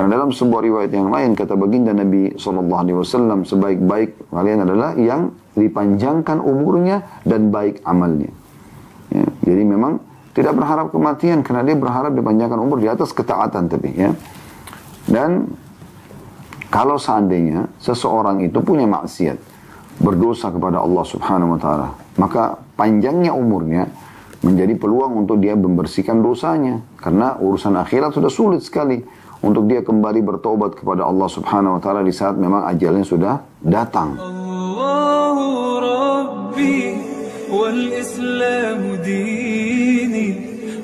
Karena dalam sebuah riwayat yang lain kata baginda Nabi SAW, sebaik-baik kalian adalah yang dipanjangkan umurnya dan baik amalnya. Ya, jadi memang tidak berharap kematian karena dia berharap dipanjangkan umur di atas ketaatan tapi ya. Dan kalau seandainya seseorang itu punya maksiat, berdosa kepada Allah Subhanahu wa taala, maka panjangnya umurnya menjadi peluang untuk dia membersihkan dosanya karena urusan akhirat sudah sulit sekali untuk dia kembali bertobat kepada Allah Subhanahu wa taala di saat memang ajalnya sudah datang. Allahu Rabbi wal Islam dini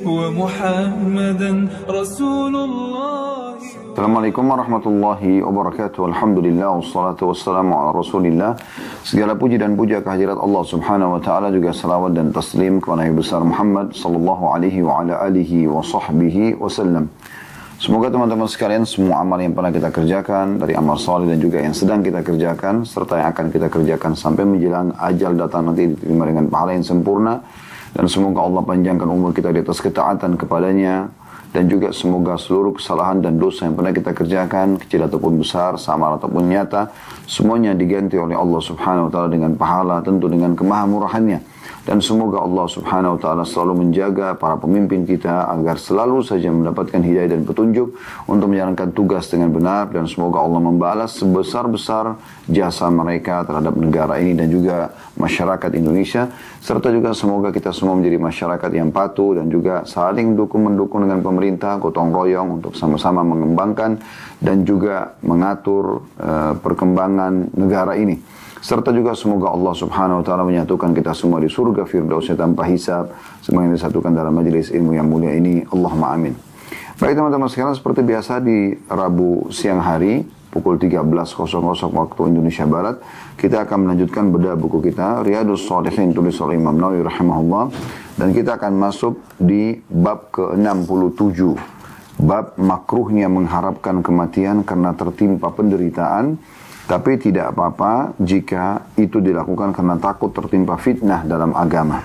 wa Muhammadan Rasulullah. Assalamualaikum warahmatullahi wabarakatuh. Alhamdulillah wassalatu wassalamu ala Rasulillah. Segala puji dan puja kehadirat Allah Subhanahu wa taala, juga salawat dan taslim kepada Nabi besar Muhammad sallallahu alaihi wa ala alihi wa sahbihi wasallam. Semoga teman-teman sekalian semua amal yang pernah kita kerjakan dari amal saleh dan juga yang sedang kita kerjakan serta yang akan kita kerjakan sampai menjelang ajal datang nanti diterima dengan pahala yang sempurna, dan semoga Allah panjangkan umur kita di atas ketaatan kepadanya, dan juga semoga seluruh kesalahan dan dosa yang pernah kita kerjakan, kecil ataupun besar, samar ataupun nyata, semuanya diganti oleh Allah Subhanahu wa taala dengan pahala, tentu dengan kemahamurahannya. Dan semoga Allah Subhanahu wa taala selalu menjaga para pemimpin kita agar selalu saja mendapatkan hidayah dan petunjuk untuk menjalankan tugas dengan benar, dan semoga Allah membalas sebesar-besar jasa mereka terhadap negara ini dan juga masyarakat Indonesia, serta juga semoga kita semua menjadi masyarakat yang patuh dan juga saling mendukung dengan pemerintah, gotong royong untuk sama-sama mengembangkan dan juga mengatur perkembangan negara ini. Serta juga semoga Allah Subhanahu wa taala menyatukan kita semua di surga firdausnya tanpa hisab, semuanya disatukan dalam majelis ilmu yang mulia ini. Allahumma amin. Baik teman-teman sekalian, seperti biasa di Rabu siang hari pukul 13.00 waktu Indonesia Barat, kita akan melanjutkan bedah buku kita Riyadhus Shalihin tulis oleh Imam Nawawi rahimahullah, dan kita akan masuk di bab ke-67, bab makruhnya mengharapkan kematian karena tertimpa penderitaan, tapi tidak apa-apa jika itu dilakukan karena takut tertimpa fitnah dalam agama.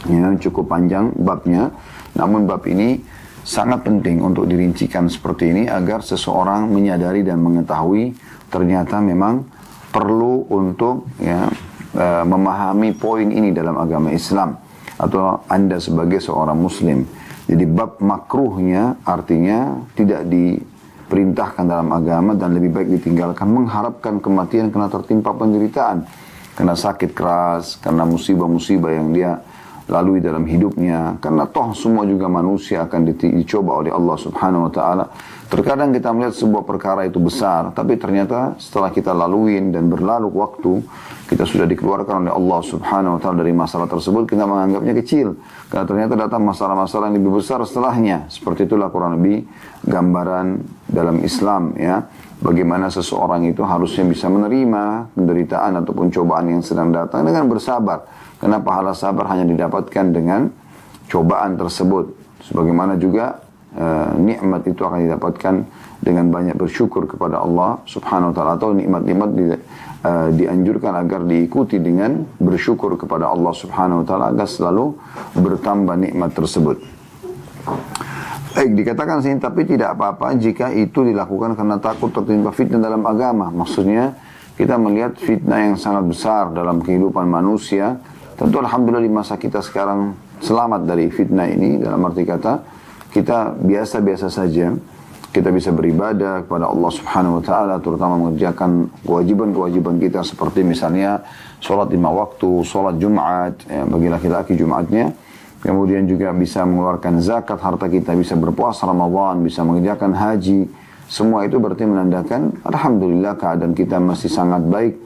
Ya, cukup panjang babnya, namun bab ini sangat penting untuk dirincikan seperti ini agar seseorang menyadari dan mengetahui ternyata memang perlu untuk memahami poin ini dalam agama Islam atau Anda sebagai seorang muslim. Jadi bab makruhnya artinya tidak diperintahkan dalam agama dan lebih baik ditinggalkan mengharapkan kematian karena tertimpa penderitaan, karena sakit keras, karena musibah-musibah yang dia lalui dalam hidupnya, karena toh semua juga manusia akan dicoba oleh Allah Subhanahu wa taala. Terkadang kita melihat sebuah perkara itu besar, tapi ternyata setelah kita laluin dan berlalu waktu, kita sudah dikeluarkan oleh Allah Subhanahu wa taala dari masalah tersebut, kita menganggapnya kecil karena ternyata datang masalah-masalah yang lebih besar setelahnya. Seperti itulah kurang lebih gambaran dalam Islam, ya, bagaimana seseorang itu harusnya bisa menerima penderitaan ataupun cobaan yang sedang datang dengan bersabar, karena pahala sabar hanya didapatkan dengan cobaan tersebut. Sebagaimana juga nikmat itu akan didapatkan dengan banyak bersyukur kepada Allah Subhanahu wa taala, atau nikmat-nikmat dianjurkan agar diikuti dengan bersyukur kepada Allah Subhanahu wa taala agar selalu bertambah nikmat tersebut. Baik, dikatakan sini tapi tidak apa-apa jika itu dilakukan karena takut tertimpa fitnah dalam agama. Maksudnya kita melihat fitnah yang sangat besar dalam kehidupan manusia. Tentu alhamdulillah di masa kita sekarang selamat dari fitnah ini, dalam arti kata kita biasa-biasa saja, kita bisa beribadah kepada Allah Subhanahu wa taala, terutama mengerjakan kewajiban-kewajiban kita seperti misalnya sholat 5 waktu, sholat Jumat, ya, bagi laki-laki Jumatnya, kemudian juga bisa mengeluarkan zakat harta kita, bisa berpuasa Ramadan, bisa mengerjakan haji. Semua itu berarti menandakan alhamdulillah keadaan kita masih sangat baik.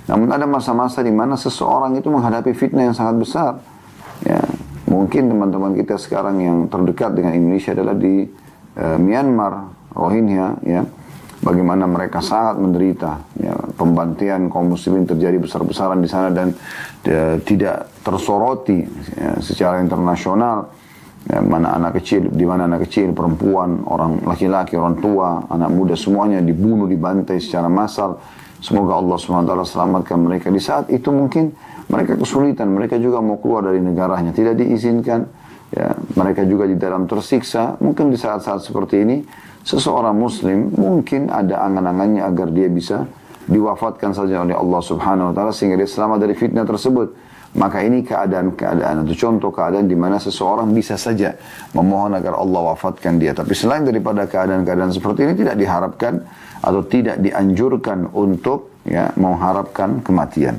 Namun ada masa-masa di mana seseorang itu menghadapi fitnah yang sangat besar. Ya, mungkin teman-teman kita sekarang yang terdekat dengan Indonesia adalah di Myanmar, Rohingya, ya, bagaimana mereka sangat menderita. Ya, pembantian kaum muslimin terjadi besar-besaran di sana dan tidak tersoroti ya, secara internasional. Ya, di mana anak kecil, perempuan, orang laki-laki, orang tua, anak muda semuanya dibunuh, dibantai secara massal. Semoga Allah SWT selamatkan mereka. Di saat itu mungkin mereka kesulitan, mereka juga mau keluar dari negaranya, tidak diizinkan. Ya, mereka juga di dalam tersiksa. Mungkin di saat-saat seperti ini, seseorang muslim mungkin ada angan-angannya agar dia bisa diwafatkan saja oleh Allah Subhanahu wa taala sehingga dia selamat dari fitnah tersebut. Maka ini keadaan-keadaan atau contoh keadaan di mana seseorang bisa saja memohon agar Allah wafatkan dia. Tapi selain daripada keadaan-keadaan seperti ini tidak diharapkan atau tidak dianjurkan untuk mengharapkan kematian.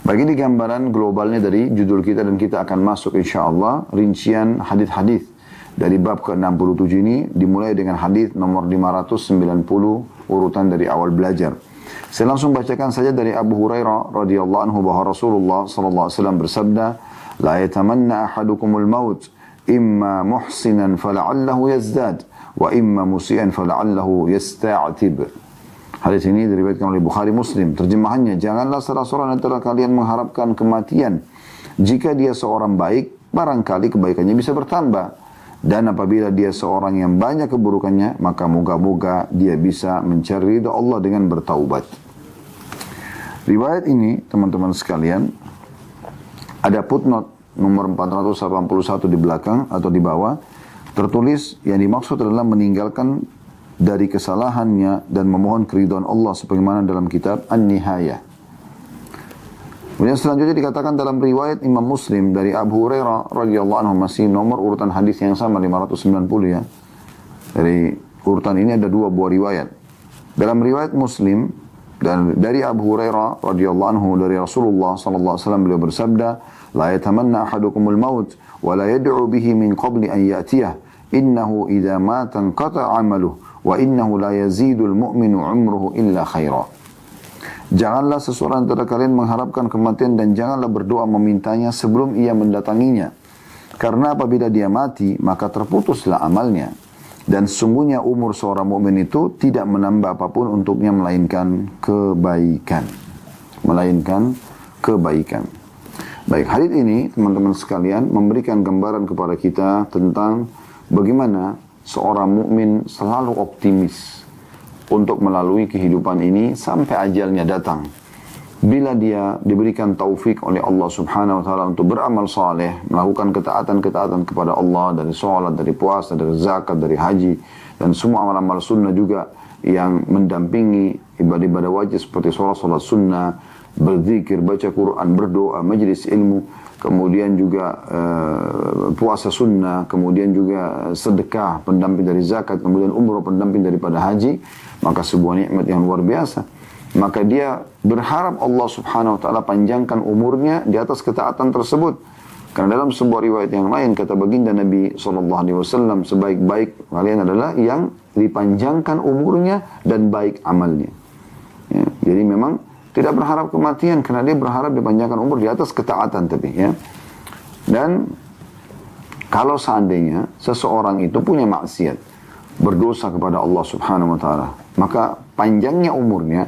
Bagi ini gambaran globalnya dari judul kita dan kita akan masuk insya Allah rincian hadis-hadis dari bab ke-67 ini dimulai dengan hadis nomor 590 urutan dari awal belajar. Saya langsung bacakan saja dari Abu Hurairah radhiyallahu anhu bahwa Rasulullah sallallahu alaihi wasallam bersabda, "La yatamanna ahadukumul maut imma muhsinan fala'allahu yazdad wa imma musian fala'allahu yasta'tib." Hadis ini diriwayatkan oleh Bukhari Muslim. Terjemahannya, janganlah salah seorang antara kalian mengharapkan kematian. Jika dia seorang baik, barangkali kebaikannya bisa bertambah. Dan apabila dia seorang yang banyak keburukannya, maka moga-moga dia bisa mencari ridha Allah dengan bertaubat. Riwayat ini, teman-teman sekalian, ada footnote nomor 481 di belakang atau di bawah, tertulis yang dimaksud adalah meninggalkan dari kesalahannya dan memohon keridhaan Allah sebagaimana dalam kitab An-Nihayah. Kemudian selanjutnya dikatakan dalam riwayat Imam Muslim dari Abu Hurairah radhiyallahu anhu, masih nomor urutan hadis yang sama 590 ya. Dari urutan ini ada dua buah riwayat. Dalam riwayat Muslim dan dari Abu Hurairah radhiyallahu anhu dari Rasulullah sallallahu alaihi wasallam beliau bersabda, "La yatamanna ahadukumul maut wa la yad'u bihi min qabli an ya'tiyah. Innahu idza mata qata'a 'amaluhu wa innahu la yazidul mu'minu 'umruhu illa khaira." Janganlah seseorang antara kalian mengharapkan kematian dan janganlah berdoa memintanya sebelum ia mendatanginya. Karena apabila dia mati, maka terputuslah amalnya. Dan sesungguhnya umur seorang mukmin itu tidak menambah apapun untuknya melainkan kebaikan. Melainkan kebaikan. Baik, hadis ini teman-teman sekalian memberikan gambaran kepada kita tentang bagaimana seorang mukmin selalu optimis untuk melalui kehidupan ini sampai ajalnya datang. Bila dia diberikan taufik oleh Allah Subhanahu wa taala untuk beramal saleh, melakukan ketaatan-ketaatan kepada Allah dari salat, dari puasa, dari zakat, dari haji dan semua amal-amal sunnah juga yang mendampingi ibadah-ibadah wajib seperti salat sunnah, berzikir, baca Quran, berdoa, majlis ilmu, kemudian juga puasa sunnah, kemudian juga sedekah pendamping dari zakat, kemudian umrah pendamping daripada haji, maka sebuah nikmat yang luar biasa. Maka dia berharap Allah Subhanahu wa taala panjangkan umurnya di atas ketaatan tersebut. Karena dalam sebuah riwayat yang lain kata baginda Nabi sallallahu alaihi wasallam, sebaik-baik kalian adalah yang dipanjangkan umurnya dan baik amalnya. Ya, jadi memang tidak berharap kematian karena dia berharap dipanjangkan umur di atas ketaatan tapi ya. Dan kalau seandainya seseorang itu punya maksiat, berdosa kepada Allah Subhanahu wa taala, maka panjangnya umurnya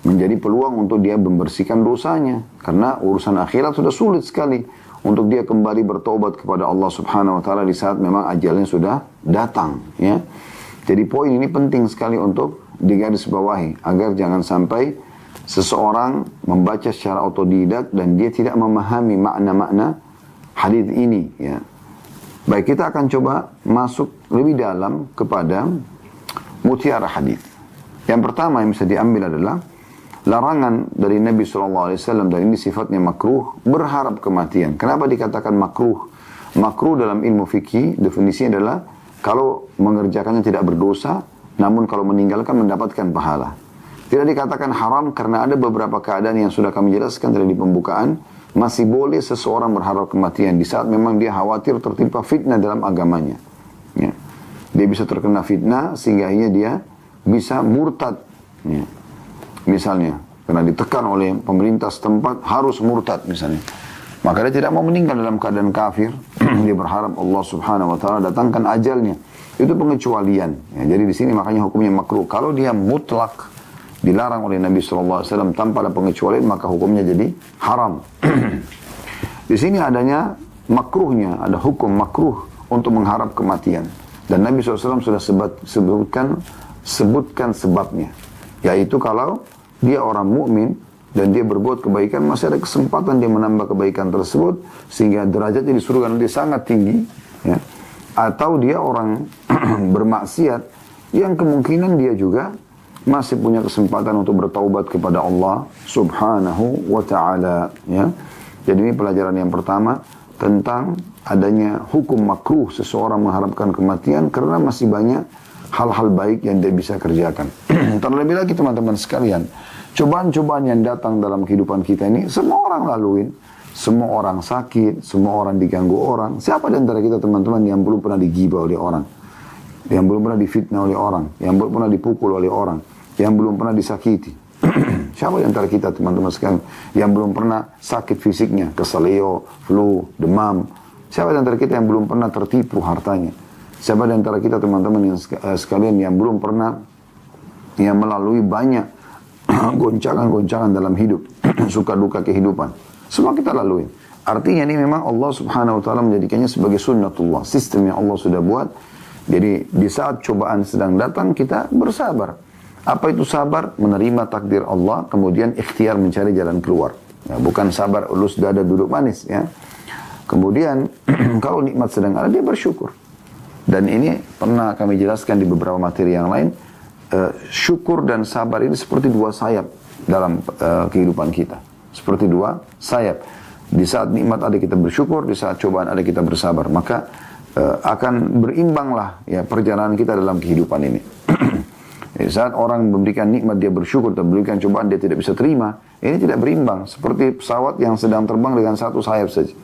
menjadi peluang untuk dia membersihkan dosanya. Karena urusan akhirat sudah sulit sekali untuk dia kembali bertobat kepada Allah Subhanahu wa taala di saat memang ajalnya sudah datang, ya. Jadi poin ini penting sekali untuk digarisbawahi agar jangan sampai seseorang membaca secara otodidak dan dia tidak memahami makna-makna hadis ini, ya. Baik, kita akan coba masuk lebih dalam kepada mutiara hadis. Yang pertama yang bisa diambil adalah larangan dari Nabi SAW, dan ini sifatnya makruh, berharap kematian. Kenapa dikatakan makruh? Makruh dalam ilmu fikih, definisinya adalah kalau mengerjakannya tidak berdosa, namun kalau meninggalkan mendapatkan pahala. Tidak dikatakan haram karena ada beberapa keadaan yang sudah kami jelaskan tadi di pembukaan, masih boleh seseorang berharap kematian di saat memang dia khawatir tertimpa fitnah dalam agamanya. Ya. Dia bisa terkena fitnah sehingga dia bisa murtad. Ya. Misalnya, karena ditekan oleh pemerintah setempat harus murtad misalnya. Maka dia tidak mau meninggal dalam keadaan kafir. Dia berharap Allah Subhanahu wa taala datangkan ajalnya. Itu pengecualian. Ya, jadi di sini makanya hukumnya makruh. Kalau dia mutlak dilarang oleh Nabi SAW tanpa ada pengecualian, maka hukumnya jadi haram. Di sini adanya makruhnya, ada hukum makruh untuk mengharap kematian. Dan Nabi SAW sudah sebutkan sebabnya. Yaitu kalau dia orang mukmin dan dia berbuat kebaikan, masih ada kesempatan dia menambah kebaikan tersebut sehingga derajatnya di surga nanti sangat tinggi, ya. atau dia orang bermaksiat yang kemungkinan dia juga masih punya kesempatan untuk bertaubat kepada Allah Subhanahu wa ta'ala, ya. Jadi ini pelajaran yang pertama tentang adanya hukum makruh seseorang mengharapkan kematian karena masih banyak hal-hal baik yang dia bisa kerjakan. Terlebih lagi teman-teman sekalian, cobaan-cobaan yang datang dalam kehidupan kita ini semua orang laluin. Semua orang sakit, semua orang diganggu orang. Siapa di antara kita teman-teman yang belum pernah digibah oleh orang? Yang belum pernah difitnah oleh orang? Yang belum pernah dipukul oleh orang? Yang belum pernah disakiti? Siapa di antara kita teman-teman sekalian yang belum pernah sakit fisiknya? Keselio, flu, demam. Siapa di antara kita yang belum pernah tertipu hartanya? Siapa di antara kita teman-teman yang sekalian yang belum pernah yang melalui banyak goncangan-goncangan dalam hidup, suka duka kehidupan? Semua kita lalui. Artinya ini memang Allah Subhanahu wa ta'ala menjadikannya sebagai sunnatullah, sistem yang Allah sudah buat. Jadi di saat cobaan sedang datang kita bersabar. Apa itu sabar? Menerima takdir Allah, kemudian ikhtiar mencari jalan keluar. Ya, bukan sabar ulus dada duduk manis, ya. Kemudian kalau nikmat sedang ada, dia bersyukur. Dan ini pernah kami jelaskan di beberapa materi yang lain. Syukur dan sabar ini seperti dua sayap dalam kehidupan kita. Seperti dua sayap. Di saat nikmat ada kita bersyukur, di saat cobaan ada kita bersabar. Maka akan berimbanglah ya perjalanan kita dalam kehidupan ini. Di saat orang memberikan nikmat dia bersyukur, dan memberikan cobaan dia tidak bisa terima, ini tidak berimbang. Seperti pesawat yang sedang terbang dengan satu sayap saja.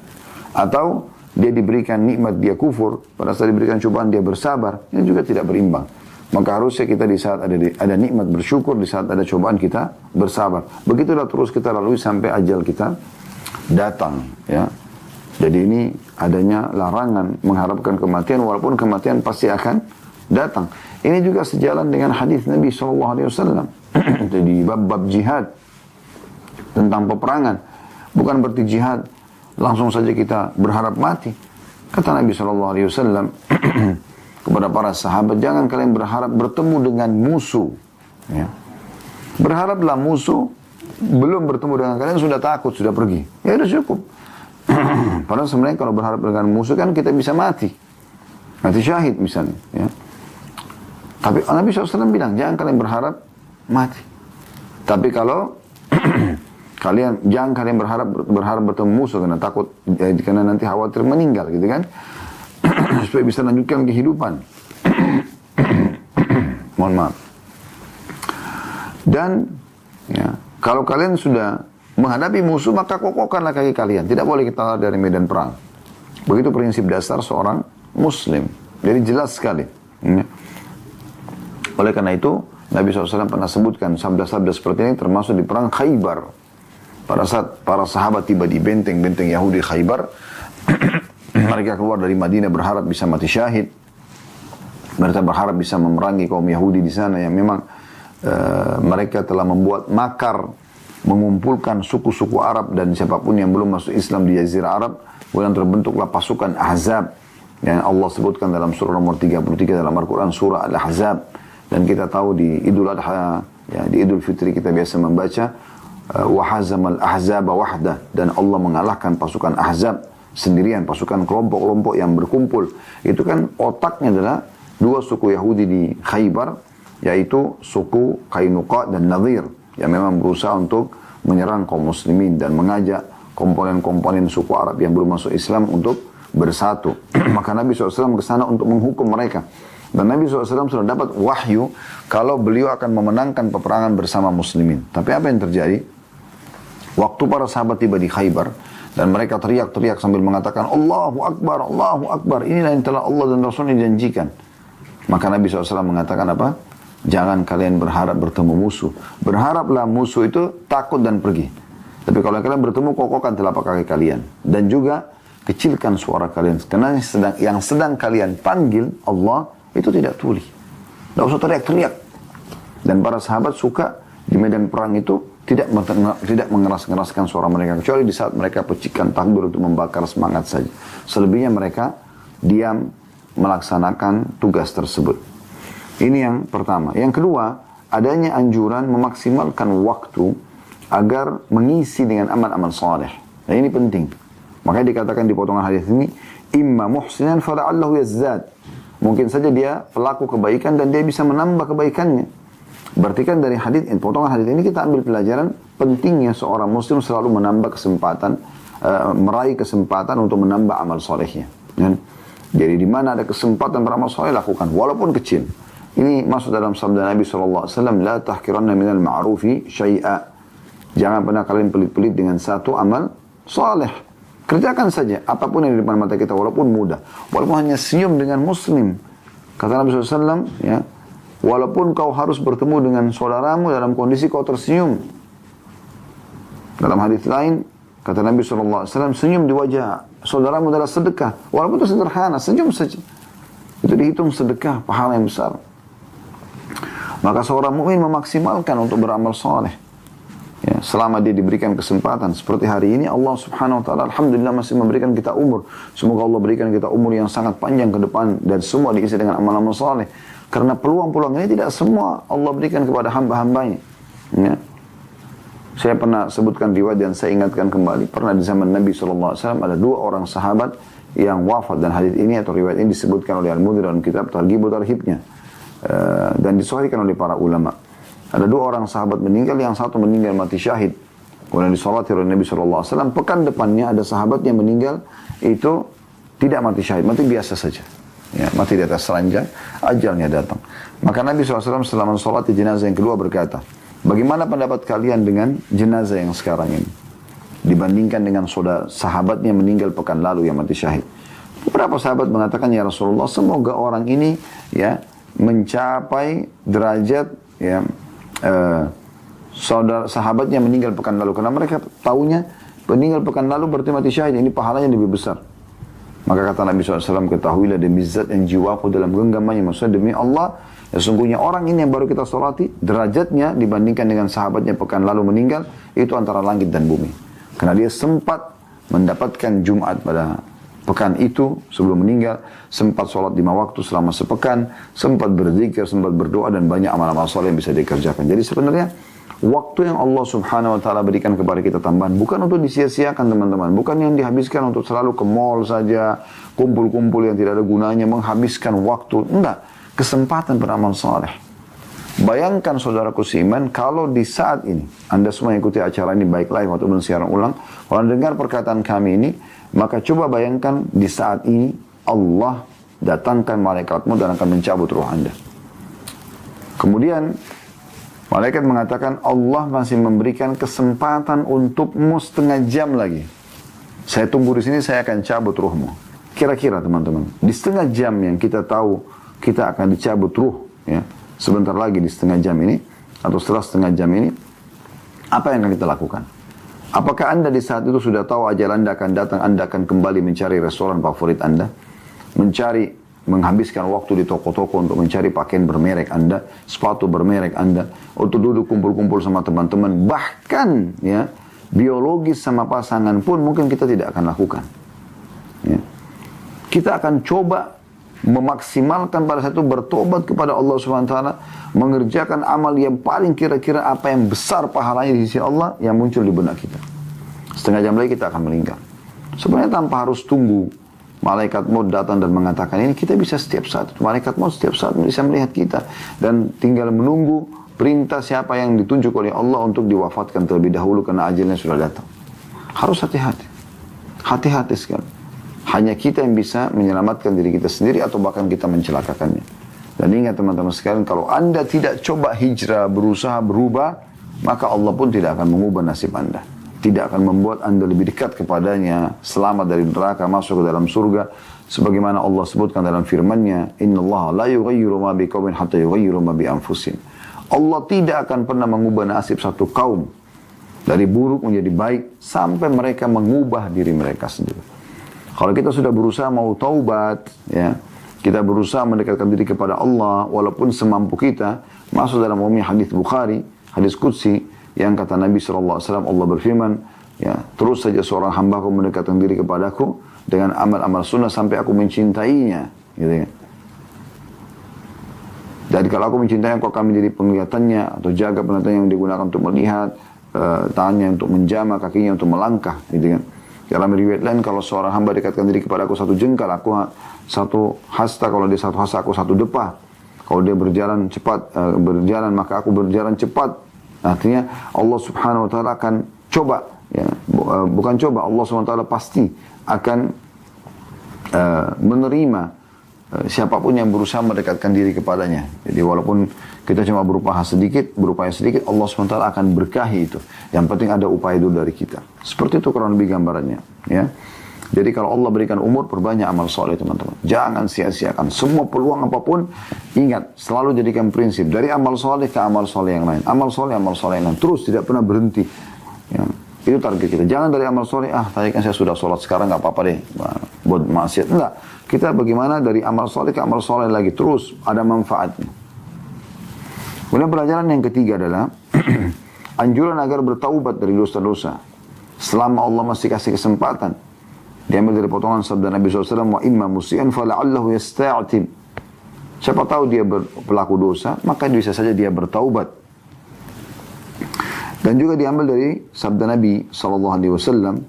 Atau dia diberikan nikmat dia kufur, pada saat diberikan cobaan dia bersabar, ini juga tidak berimbang. Maka harusnya kita di saat ada nikmat bersyukur, di saat ada cobaan kita bersabar. Begitulah terus kita lalui sampai ajal kita datang, ya. Jadi ini adanya larangan mengharapkan kematian, walaupun kematian pasti akan datang. Ini juga sejalan dengan hadis Nabi SAW di bab jihad tentang peperangan. Bukan berarti jihad langsung saja kita berharap mati. Kata Nabi SAW kepada para sahabat, jangan kalian berharap bertemu dengan musuh. Ya. Berharaplah musuh belum bertemu dengan kalian sudah takut, sudah pergi. Ya sudah cukup. Padahal sebenarnya kalau berharap dengan musuh kan kita bisa mati. Mati syahid misalnya. Ya. Tapi Nabi SAW bilang, jangan kalian berharap mati. Tapi kalau jangan kalian berharap bertemu musuh karena takut, karena nanti khawatir meninggal gitu kan. Supaya bisa lanjutkan kehidupan. Mohon maaf. Dan ya, kalau kalian sudah menghadapi musuh, maka kokohkanlah kaki kalian. Tidak boleh kita lari dari medan perang. Begitu prinsip dasar seorang muslim. Jadi jelas sekali. Ya. Oleh karena itu, Nabi SAW pernah sebutkan sabda-sabda seperti ini termasuk di perang Khaybar. Pada saat para sahabat tiba di benteng-benteng Yahudi Khaybar, mereka keluar dari Madinah berharap bisa mati syahid. Mereka berharap bisa memerangi kaum Yahudi di sana yang memang mereka telah membuat makar mengumpulkan suku-suku Arab dan siapapun yang belum masuk Islam di Jazirah Arab. Kemudian terbentuklah pasukan Ahzab yang Allah sebutkan dalam surah nomor 33 dalam Al-Quran, surah Al-Ahzab. Dan kita tahu di Idul Adha, ya, di Idul Fitri kita biasa membaca wahazamal ahzaba wahdah, dan Allah mengalahkan pasukan Ahzab sendirian, pasukan kelompok-kelompok yang berkumpul. Itu kan otaknya adalah dua suku Yahudi di Khaybar, yaitu suku Qainuqa dan Nadir, yang memang berusaha untuk menyerang kaum muslimin dan mengajak komponen-komponen suku Arab yang belum masuk Islam untuk bersatu. Maka Nabi SAW ke sana untuk menghukum mereka. Dan Nabi SAW sudah dapat wahyu kalau beliau akan memenangkan peperangan bersama muslimin. Tapi apa yang terjadi? Waktu para sahabat tiba di Khaybar dan mereka teriak-teriak sambil mengatakan Allahu Akbar, Allahu Akbar, inilah yang telah Allah dan Rasulnya janjikan. Maka Nabi SAW mengatakan apa? Jangan kalian berharap bertemu musuh. Berharaplah musuh itu takut dan pergi. Tapi kalau kalian bertemu, kokohkan telapak kaki kalian. Dan juga kecilkan suara kalian. Karena yang sedang kalian panggil Allah itu tidak tuli. Tidak usah teriak-teriak. Dan para sahabat suka di medan perang itu tidak mengeras-ngeraskan suara mereka. Kecuali di saat mereka pecikan takbir untuk membakar semangat saja. Selebihnya mereka diam melaksanakan tugas tersebut. Ini yang pertama. Yang kedua, adanya anjuran memaksimalkan waktu agar mengisi dengan amal-amal saleh. Nah ini penting. Makanya dikatakan di potongan hadis ini, Imma muhsinan fala'allahu yazzad. Mungkin saja dia pelaku kebaikan dan dia bisa menambah kebaikannya. Berarti kan dari hadis, potongan hadis ini kita ambil pelajaran pentingnya seorang muslim selalu menambah kesempatan, meraih kesempatan untuk menambah amal solehnya. Kan? Jadi di mana ada kesempatan beramal soleh, lakukan, walaupun kecil. Ini masuk dalam sabda Nabi SAW, La tahkiranna minal ma'rufi syai'a. Jangan pernah kalian pelit-pelit dengan satu amal soleh. Kerjakan saja, apapun yang di depan mata kita, walaupun mudah. Walaupun hanya senyum dengan muslim. Kata Nabi SAW, ya, walaupun kau harus bertemu dengan saudaramu dalam kondisi kau tersenyum. Dalam hadis lain, kata Nabi SAW, senyum di wajah saudaramu adalah sedekah. Walaupun itu sederhana, senyum saja. Itu dihitung sedekah, pahala yang besar. Maka seorang mukmin memaksimalkan untuk beramal soleh. Ya, selama dia diberikan kesempatan. Seperti hari ini Allah subhanahu wa ta'ala alhamdulillah masih memberikan kita umur. Semoga Allah berikan kita umur yang sangat panjang ke depan. Dan semua diisi dengan amal-amal soleh. Karena peluang-peluang ini tidak semua Allah berikan kepada hamba-hambanya. Ya. Saya pernah sebutkan riwayat dan saya ingatkan kembali. Pernah di zaman Nabi SAW ada 2 orang sahabat yang wafat. Dan hadis ini atau riwayat ini disebutkan oleh Al-Mudhir dalam kitab Targhib wa Tarhibnya. Dan disahihkan oleh para ulama. Ada 2 orang sahabat meninggal, yang satu meninggal mati syahid. Kemudian disolati oleh Nabi SAW. Pekan depannya ada sahabat yang meninggal, itu tidak mati syahid, mati biasa saja. Ya, mati di atas ranjang, ajalnya datang. Maka Nabi SAW setelah mensolati jenazah yang kedua berkata, bagaimana pendapat kalian dengan jenazah yang sekarang ini? Dibandingkan dengan sahabatnya meninggal pekan lalu yang mati syahid. Beberapa sahabat mengatakan, ya Rasulullah, semoga orang ini ya mencapai derajat ya sahabatnya meninggal pekan lalu, karena mereka tahunya meninggal pekan lalu berarti mati syahid, ini pahalanya lebih besar. Maka kata Nabi SAW, ketahuilah demi zat yang jiwaku dalam genggamannya, maksudnya demi Allah, ya sungguhnya orang ini yang baru kita salati, derajatnya dibandingkan dengan sahabatnya pekan lalu meninggal, itu antara langit dan bumi. Karena dia sempat mendapatkan Jumat pada pekan itu sebelum meninggal, sempat sholat 5 waktu selama sepekan, sempat berzikir, sempat berdoa, dan banyak amal-amal soleh yang bisa dikerjakan. Jadi sebenarnya waktu yang Allah subhanahu wa ta'ala berikan kepada kita tambahan, bukan untuk disia-siakan teman-teman, bukan yang dihabiskan untuk selalu ke mall saja, kumpul-kumpul yang tidak ada gunanya, menghabiskan waktu, enggak, kesempatan beramal soleh. Bayangkan saudaraku seiman, kalau di saat ini, Anda semua ikuti acara ini baik live ataupun siaran ulang, kalau dengar perkataan kami ini, maka coba bayangkan di saat ini Allah datangkan malaikatmu dan akan mencabut ruh Anda. Kemudian malaikat mengatakan, Allah masih memberikan kesempatan untukmu setengah jam lagi. Saya tunggu di sini, saya akan cabut ruhmu. Kira-kira teman-teman, di setengah jam yang kita tahu kita akan dicabut ruh, ya, sebentar lagi di setengah jam ini, atau setelah setengah jam ini, apa yang akan kita lakukan? Apakah Anda di saat itu sudah tahu ajal Anda akan datang, Anda akan kembali mencari restoran favorit Anda, menghabiskan waktu di toko-toko untuk mencari pakaian bermerek Anda, sepatu bermerek Anda, untuk duduk kumpul-kumpul sama teman-teman, bahkan ya biologis sama pasangan pun mungkin kita tidak akan lakukan. Ya. Kita akan coba memaksimalkan pada satu bertobat kepada Allah SWT, mengerjakan amal yang paling kira-kira apa yang besar pahalanya di sisi Allah yang muncul di benak kita. Setengah jam lagi kita akan meninggal. Sebenarnya tanpa harus tunggu malaikat maut datang dan mengatakan ini, kita bisa setiap saat. Malaikat maut setiap saat bisa melihat kita dan tinggal menunggu perintah siapa yang ditunjuk oleh Allah untuk diwafatkan terlebih dahulu karena ajalnya sudah datang. Harus hati-hati. Hati-hati sekali. Hanya kita yang bisa menyelamatkan diri kita sendiri atau bahkan kita mencelakakannya. Dan ingat teman-teman sekalian, kalau Anda tidak coba hijrah, berusaha berubah, maka Allah pun tidak akan mengubah nasib Anda. Tidak akan membuat Anda lebih dekat kepadanya, selamat dari neraka, masuk ke dalam surga. Sebagaimana Allah sebutkan dalam firman-Nya, "Innallaha la yughayyiru ma biqaumin hatta yughayyiru ma bi anfusihim." Allah tidak akan pernah mengubah nasib satu kaum dari buruk menjadi baik sampai mereka mengubah diri mereka sendiri. Kalau kita sudah berusaha mau taubat, ya, kita berusaha mendekatkan diri kepada Allah, walaupun semampu kita, masuk dalam umumnya hadis Bukhari, hadis Qudsi, yang kata Nabi SAW, Allah berfirman, ya, terus saja seorang hambaku mendekatkan diri kepadaku dengan amal-amal sunnah sampai aku mencintainya, gitu ya. Dan kalau aku mencintai, aku akan menjadi penglihatannya atau jaga penglihatannya yang digunakan untuk melihat, tangannya untuk menjama, kakinya untuk melangkah, gitu kan. Dalam riwayat lain, kalau seorang hamba dekatkan diri kepada aku satu jengkal, aku satu hasta, kalau dia satu hasta, aku satu depah. Kalau dia berjalan cepat, maka aku berjalan cepat. Artinya Allah Subhanahu wa taala akan coba, ya, bukan coba, Allah Subhanahu wa taala pasti akan menerima siapapun yang berusaha mendekatkan diri kepadanya. Jadi walaupun kita cuma berupaya sedikit, Allah SWT akan berkahi itu. Yang penting ada upaya itu dari kita. Seperti itu kurang lebih gambarannya. Ya. Jadi kalau Allah berikan umur, perbanyak amal soleh teman-teman. Jangan sia-siakan. Semua peluang apapun, ingat, selalu jadikan prinsip. Dari amal soleh ke amal soleh yang lain. Amal soleh yang lain. Terus tidak pernah berhenti. Ya. Itu target kita. Jangan dari amal soleh, tadi kan saya sudah sholat, sekarang nggak apa-apa deh. Buat maksiat. Enggak. Kita bagaimana dari amal soleh ke amal soleh lagi. Terus ada manfaatnya. Kemudian pelajaran yang ketiga adalah anjuran agar bertaubat dari dosa-dosa. Selama Allah masih kasih kesempatan. Diambil dari potongan sabda Nabi SAW, wa imma musi'an fala'allahu yasta'atim. Siapa tahu dia pelaku dosa, maka bisa saja dia bertaubat. Dan juga diambil dari sabda Nabi SAW,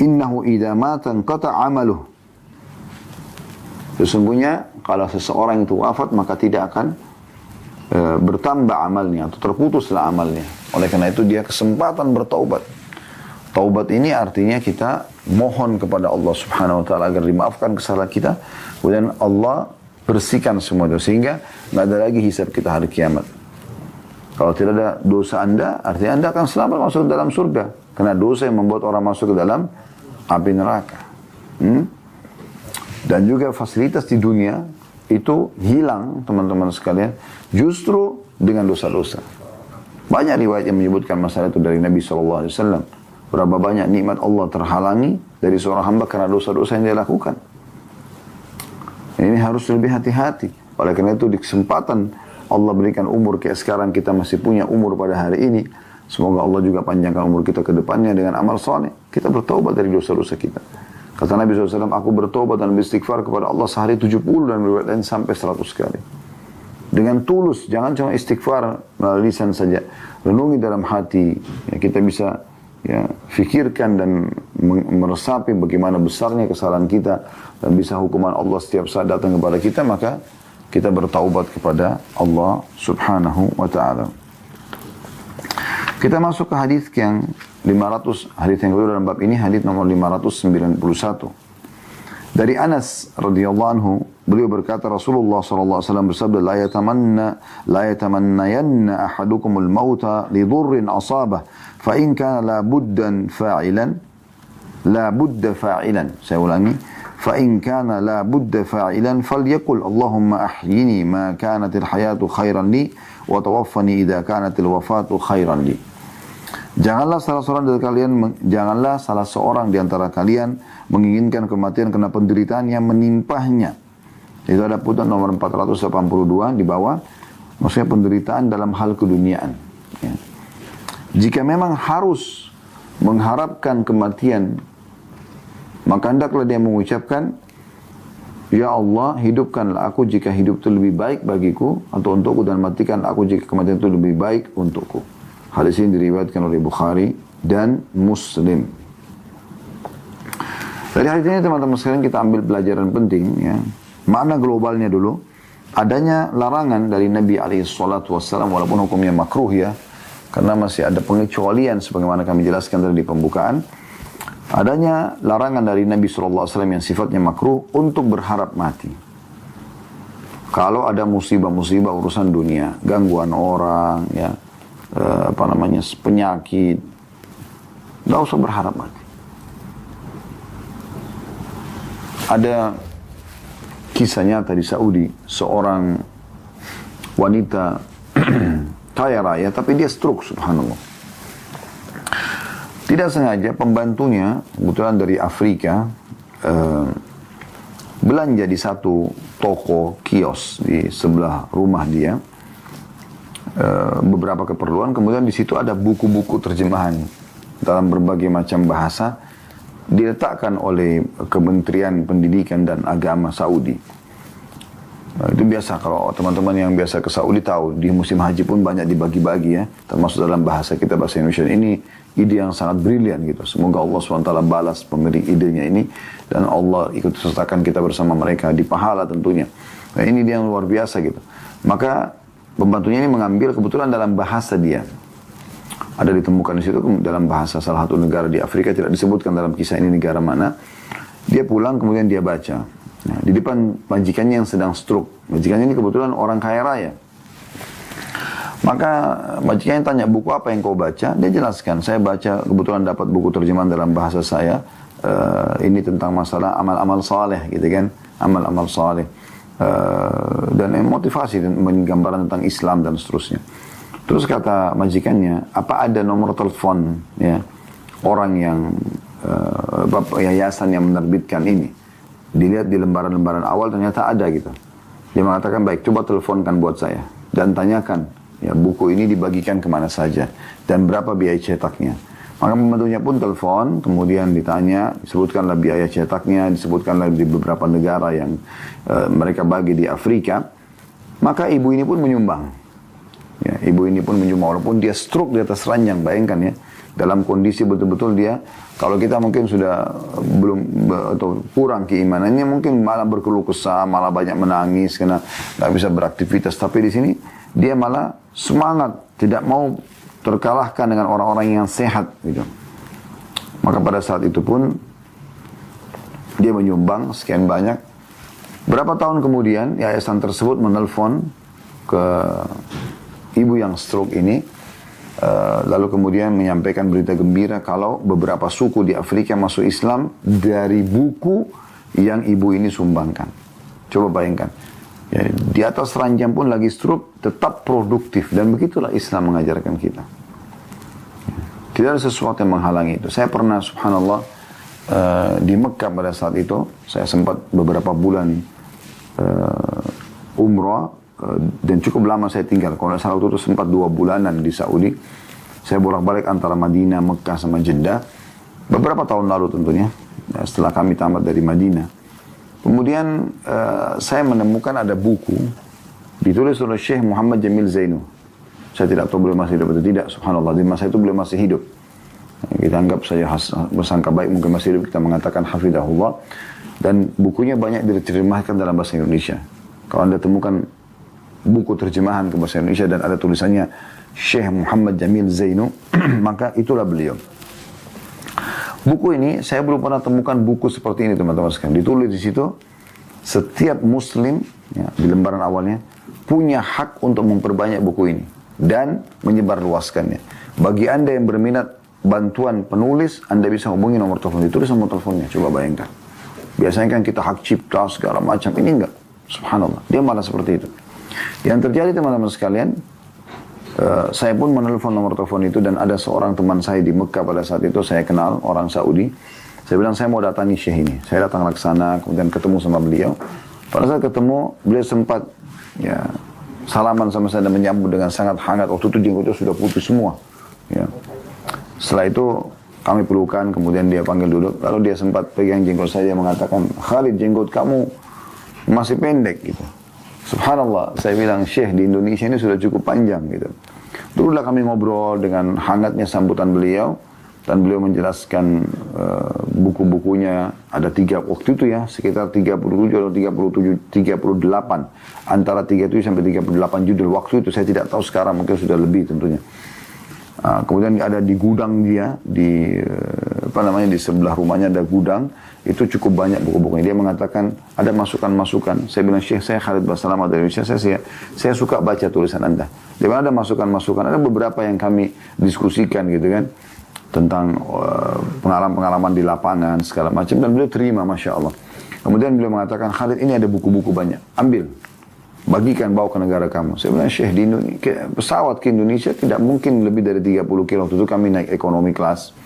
innahu idha matan qata' amaluh. Sesungguhnya kalau seseorang itu wafat, maka tidak akan bertambah amalnya atau terputuslah amalnya. Oleh karena itu dia kesempatan bertaubat. Taubat ini artinya kita mohon kepada Allah Subhanahu wa taala agar dimaafkan kesalahan kita, kemudian Allah bersihkan semua dosa sehingga nggak ada lagi hisab kita hari kiamat. Kalau tidak ada dosa Anda, artinya Anda akan selamat masuk ke dalam surga. Karena dosa yang membuat orang masuk ke dalam api neraka. Dan juga fasilitas di dunia itu hilang, teman-teman sekalian, justru dengan dosa-dosa. Banyak riwayat yang menyebutkan masalah itu dari Nabi SAW. Berapa banyak nikmat Allah terhalangi dari seorang hamba karena dosa-dosa yang dia lakukan. Ini harus lebih hati-hati. Oleh karena itu di kesempatan Allah berikan umur kayak sekarang, kita masih punya umur pada hari ini. Semoga Allah juga panjangkan umur kita ke depannya dengan amal soleh. Kita bertaubat dari dosa-dosa kita. Kata Nabi SAW, aku bertobat dan beristighfar kepada Allah sehari 70 dan riwayat lain sampai 100 kali. Dengan tulus, jangan cuma istighfar melalui lisan saja. Renungi dalam hati, ya, kita bisa fikirkan dan meresapi bagaimana besarnya kesalahan kita dan bisa hukuman Allah setiap saat datang kepada kita, maka kita bertaubat kepada Allah Subhanahu wa ta'ala. Kita masuk ke hadis yang 500, hadis yang kedua dalam bab ini, hadis nomor 591. Dari Anas radhiyallahu anhu, beliau berkata Rasulullah sallallahu alaihi wasallam bersabda, la yatamannayanna ahadukumul mauta li dhurrin asabah, fa in kana la budda fa'ilan. Saya ulangi, fa in kana la budda fa'ilan falyaqul Allahumma ahyini ma kanatil hayatu khairan li wa tawaffani idza kanatil wafatu khairan li. Janganlah salah seorang di antara kalian menginginkan kematian karena penderitaan yang menimpahnya. Itu ada putun nomor 482 di bawah. Maksudnya penderitaan dalam hal keduniaan. Ya. Jika memang harus mengharapkan kematian, maka hendaklah dia mengucapkan, ya Allah, hidupkanlah aku jika hidup itu lebih baik bagiku atau untukku, dan matikan aku jika kematian itu lebih baik untukku. Hadis ini diriwayatkan oleh Bukhari dan Muslim. Dari hadis ini teman-teman sekalian kita ambil pelajaran penting, ya. Makna globalnya dulu, adanya larangan dari Nabi SAW, walaupun hukumnya makruh, ya, karena masih ada pengecualian sebagaimana kami jelaskan tadi di pembukaan. Adanya larangan dari Nabi SAW yang sifatnya makruh untuk berharap mati. Kalau ada musibah-musibah urusan dunia, gangguan orang, ya, penyakit, tidak usah berharap mati. Ada kisah nyata di Saudi, seorang wanita kaya raya, tapi dia stroke, subhanallah. Tidak sengaja pembantunya, kebetulan dari Afrika, belanja di satu toko kios di sebelah rumah dia, beberapa keperluan. Kemudian di situ ada buku-buku terjemahan dalam berbagai macam bahasa, diletakkan oleh Kementerian Pendidikan dan Agama Saudi. Itu biasa, kalau teman-teman yang biasa ke Saudi tahu, di musim haji pun banyak dibagi-bagi, ya, termasuk dalam bahasa kita, bahasa Indonesia ini ide yang sangat brilian gitu. Semoga Allah SWT balas pemberi idenya ini dan Allah ikut sertakan kita bersama mereka di pahala tentunya. Nah, ini dia yang luar biasa gitu. Maka pembantunya ini mengambil kebetulan dalam bahasa dia. Ada ditemukan di situ dalam bahasa salah satu negara di Afrika, tidak disebutkan dalam kisah ini negara mana. Dia pulang kemudian dia baca. Nah, di depan majikannya yang sedang stroke. Majikannya ini kebetulan orang kaya raya. Maka majikannya tanya, buku apa yang kau baca? Dia jelaskan, saya baca kebetulan dapat buku terjemahan dalam bahasa saya. Ini tentang masalah amal-amal saleh gitu kan. Amal-amal saleh. Dan motivasi dan gambaran tentang Islam dan seterusnya. Terus kata majikannya, apa ada nomor telepon ya orang yang yayasan yang menerbitkan ini? Dilihat di lembaran-lembaran awal ternyata ada gitu. Dia mengatakan, baik, coba teleponkan buat saya dan tanyakan ya buku ini dibagikan kemana saja dan berapa biaya cetaknya. Maka pembantunya pun telepon, kemudian ditanya, disebutkanlah biaya cetaknya, disebutkanlah di beberapa negara yang mereka bagi di Afrika. Maka ibu ini pun menyumbang. Ya, ibu ini pun menyumbang, walaupun dia stroke di atas ranjang, bayangkan ya, dalam kondisi betul-betul dia, kalau kita mungkin sudah belum atau kurang keimanannya, mungkin malah berkeluh kesah, malah banyak menangis karena nggak bisa beraktivitas. Tapi di sini dia malah semangat, tidak mau terkalahkan dengan orang-orang yang sehat gitu. Maka pada saat itu pun dia menyumbang sekian banyak. Berapa tahun kemudian yayasan tersebut menelpon ke ibu yang stroke ini, lalu kemudian menyampaikan berita gembira kalau beberapa suku di Afrika masuk Islam dari buku yang ibu ini sumbangkan. Coba bayangkan, ya, di atas ranjang pun lagi stroke, tetap produktif, dan begitulah Islam mengajarkan kita. Tidak ada sesuatu yang menghalangi itu. Saya pernah, subhanallah, di Mekah pada saat itu, saya sempat beberapa bulan umrah, dan cukup lama saya tinggal. Kalau salah itu sempat 2 bulanan di Saudi. Saya bolak-balik antara Madinah, Mekah, sama Jeddah. Beberapa tahun lalu tentunya, setelah kami tamat dari Madinah. Kemudian saya menemukan ada buku ditulis oleh Syekh Muhammad Jamil Zainu. Saya tidak tahu beliau masih hidup atau tidak, subhanallah. Di masa itu beliau masih hidup. Kita anggap saja bersangka baik, mungkin masih hidup, kita mengatakan hafidahullah. Dan bukunya banyak diterjemahkan dalam bahasa Indonesia. Kalau Anda temukan buku terjemahan ke bahasa Indonesia dan ada tulisannya Syekh Muhammad Jamil Zainu, maka itulah beliau. Buku ini, saya belum pernah temukan buku seperti ini teman-teman sekalian. Ditulis di situ, setiap muslim, ya, di lembaran awalnya, punya hak untuk memperbanyak buku ini dan menyebarluaskannya. Bagi Anda yang berminat bantuan penulis, Anda bisa hubungi nomor telepon. Ditulis nomor teleponnya, coba bayangkan. Biasanya kan kita hak cipta segala macam, ini enggak. Subhanallah, dia malah seperti itu. Yang terjadi teman-teman sekalian, saya pun menelpon nomor telepon itu dan ada seorang teman saya di Mekah pada saat itu, saya kenal, orang Saudi. Saya bilang, saya mau datangi Syekh ini. Saya datang laksana, kemudian ketemu sama beliau. Pada saat ketemu, beliau sempat ya salaman sama saya dan menyambut dengan sangat hangat. Waktu itu jenggotnya sudah putih semua. Ya. Setelah itu kami pelukan, kemudian dia panggil duduk. Lalu dia sempat pegang jenggot saya, mengatakan, Khalid, jenggot kamu masih pendek gitu. Subhanallah, saya bilang, Syekh, di Indonesia ini sudah cukup panjang gitu. Dululah kami ngobrol dengan hangatnya sambutan beliau, dan beliau menjelaskan buku-bukunya, ada 3 waktu itu ya, sekitar 37 atau 38, antara 37 sampai 38 judul. Waktu itu saya tidak tahu, sekarang mungkin sudah lebih tentunya. Kemudian ada di gudang dia, di di sebelah rumahnya ada gudang, itu cukup banyak buku-bukunya. Dia mengatakan ada masukan-masukan. Saya bilang, Syekh, saya Khalid Basalamah dari Indonesia, saya suka baca tulisan Anda. Di mana ada masukan-masukan, ada beberapa yang kami diskusikan gitu kan, tentang pengalaman-pengalaman di lapangan segala macam, dan beliau terima, masya Allah. Kemudian beliau mengatakan, Khalid, ini ada buku-buku banyak, ambil, bagikan, bawa ke negara kamu. Saya bilang, Syekh, di pesawat ke Indonesia tidak mungkin lebih dari 30 kilo. Waktu itu kami naik ekonomi kelas.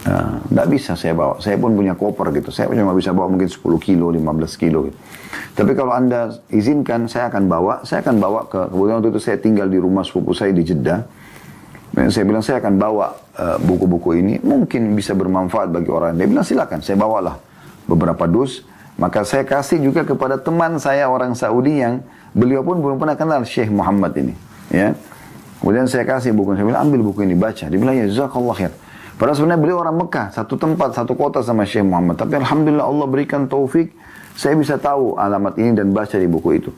Tidak bisa saya bawa. Saya pun punya koper gitu. Saya cuma bisa bawa mungkin 10 kilo, 15 kilo gitu. Tapi kalau Anda izinkan, saya akan bawa. Saya akan bawa kemudian waktu itu saya tinggal di rumah sepupu saya di Jeddah. Dan saya bilang, saya akan bawa buku-buku ini. Mungkin bisa bermanfaat bagi orang. Dia bilang, silakan. Saya bawalah beberapa dus. Maka saya kasih juga kepada teman saya orang Saudi yang beliau pun belum pernah kenal Syekh Muhammad ini. Ya. Kemudian saya kasih buku, saya bilang ambil buku ini baca. Dia bilang ya jazakallah khair. Padahal sebenarnya beliau orang Mekah, satu tempat, satu kota sama Syekh Muhammad. Tapi alhamdulillah Allah berikan taufik, saya bisa tahu alamat ini dan baca di buku itu.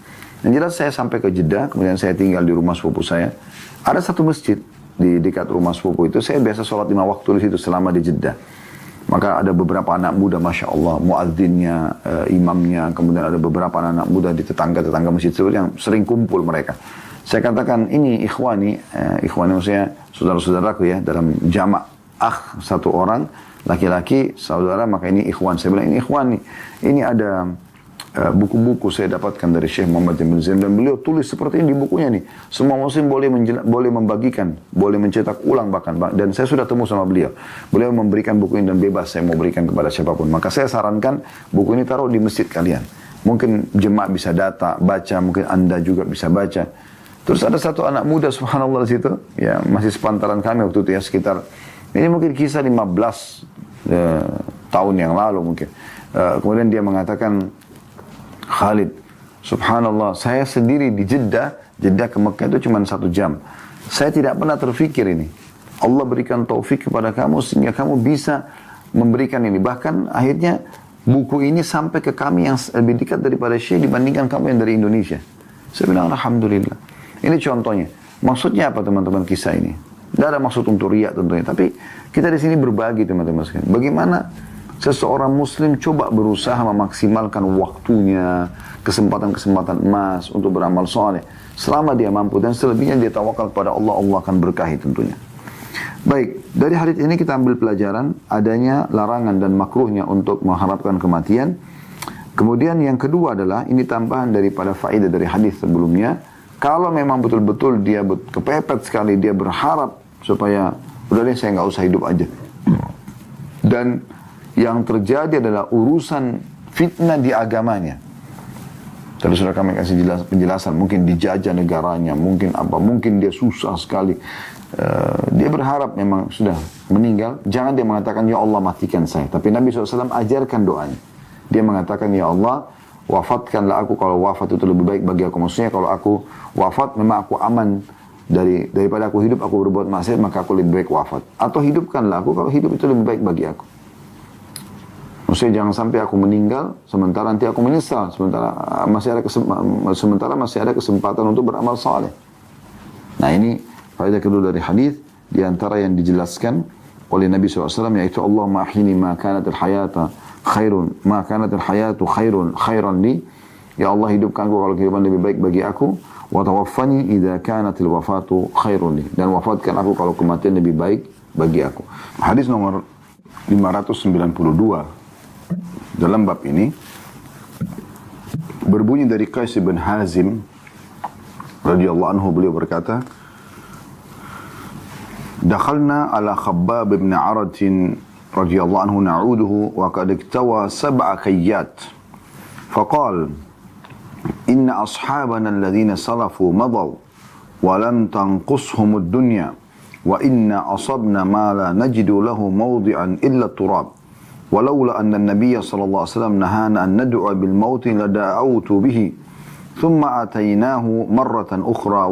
Dan jelas saya sampai ke Jeddah, kemudian saya tinggal di rumah sepupu saya. Ada satu masjid di dekat rumah sepupu itu, saya biasa sholat 5 waktu di situ selama di Jeddah. Maka ada beberapa anak muda, Masya Allah, muadzinnya, imamnya, kemudian ada beberapa anak muda di tetangga-tetangga masjid tersebut yang sering kumpul mereka. Saya katakan, ini ikhwani maksudnya saudara-saudaraku ya, dalam jamak satu orang, laki-laki, saudara, maka ini ikhwan. Saya bilang, ini ikhwan nih, ini ada buku-buku saya dapatkan dari Syekh Muhammad bin Zain, dan beliau tulis seperti ini di bukunya nih. Semua muslim boleh membagikan, boleh mencetak ulang bahkan. Dan saya sudah temu sama beliau. Beliau memberikan buku ini dan bebas saya mau berikan kepada siapapun. Maka saya sarankan buku ini taruh di masjid kalian. Mungkin jemaah bisa baca, mungkin Anda juga bisa baca. Terus ada satu anak muda subhanallah di situ, ya masih sepantaran kami waktu itu ya, sekitar ini mungkin kisah 15 tahun yang lalu mungkin. Kemudian dia mengatakan, Khalid, subhanallah, saya sendiri di Jeddah ke Mekah itu cuma 1 jam. Saya tidak pernah terfikir ini. Allah berikan taufik kepada kamu sehingga kamu bisa memberikan ini. Bahkan akhirnya buku ini sampai ke kami yang lebih dekat daripada Syekh dibandingkan kamu yang dari Indonesia. Saya bilang alhamdulillah. Ini contohnya. Maksudnya apa teman-teman kisah ini? Tidak ada maksud untuk riak tentunya. Tapi kita di sini berbagi teman-teman sekalian. Bagaimana seseorang muslim coba berusaha memaksimalkan waktunya, kesempatan-kesempatan emas untuk beramal soleh. Selama dia mampu dan selebihnya dia tawakal kepada Allah, Allah akan berkahi tentunya. Baik, dari hadits ini kita ambil pelajaran adanya larangan dan makruhnya untuk mengharapkan kematian. Kemudian yang kedua adalah, ini tambahan daripada faedah dari hadis sebelumnya. Kalau memang betul-betul dia kepepet sekali, dia berharap supaya udah deh saya nggak usah hidup aja. Dan yang terjadi adalah urusan fitnah di agamanya. Tadi sudah kami kasih penjelasan, mungkin dijajah negaranya, mungkin dia susah sekali. Dia berharap memang sudah meninggal, jangan dia mengatakan ya Allah matikan saya. Tapi Nabi SAW ajarkan doanya. Dia mengatakan ya Allah wafatkanlah aku, kalau wafat itu lebih baik bagi aku. Maksudnya kalau aku wafat memang aku aman daripada aku hidup, aku berbuat maksiat, maka aku lebih baik wafat. Atau hidupkanlah aku kalau hidup itu lebih baik bagi aku. Maksudnya jangan sampai aku meninggal sementara nanti aku menyesal, sementara masih ada kesempatan untuk beramal saleh. Nah ini faedah kedua dari hadis, di antara yang dijelaskan oleh Nabi SAW, yaitu Allah ma'ahini ma kanatil hayata khairun, ma kanatil hayatu khairan li. Ya Allah hidupkanku kalau kehidupan lebih baik bagi aku, wa tawaffani idza kanatil wafatu khairun li, dan wafatkan aku kalau kematian lebih baik bagi aku. Hadis nomor 592 dalam bab ini berbunyi dari Qais bin Hazim radhiyallahu anhu, beliau berkata, dakhalna ala Khabbab bin Arad radhiyallahu anhu na'uduhu wa qad iktawa 7 kayyat faqal inna ashabana alladhina salafu madaw wa lam tanqushum ad-dunya wa inna asabna ma la najidu lahu mawdi'an illa turab ولولا أن النبي صلى الله عليه وسلم نهانا أن ندعو بالموت لدعوت به ثم أتيناه مرة أخرى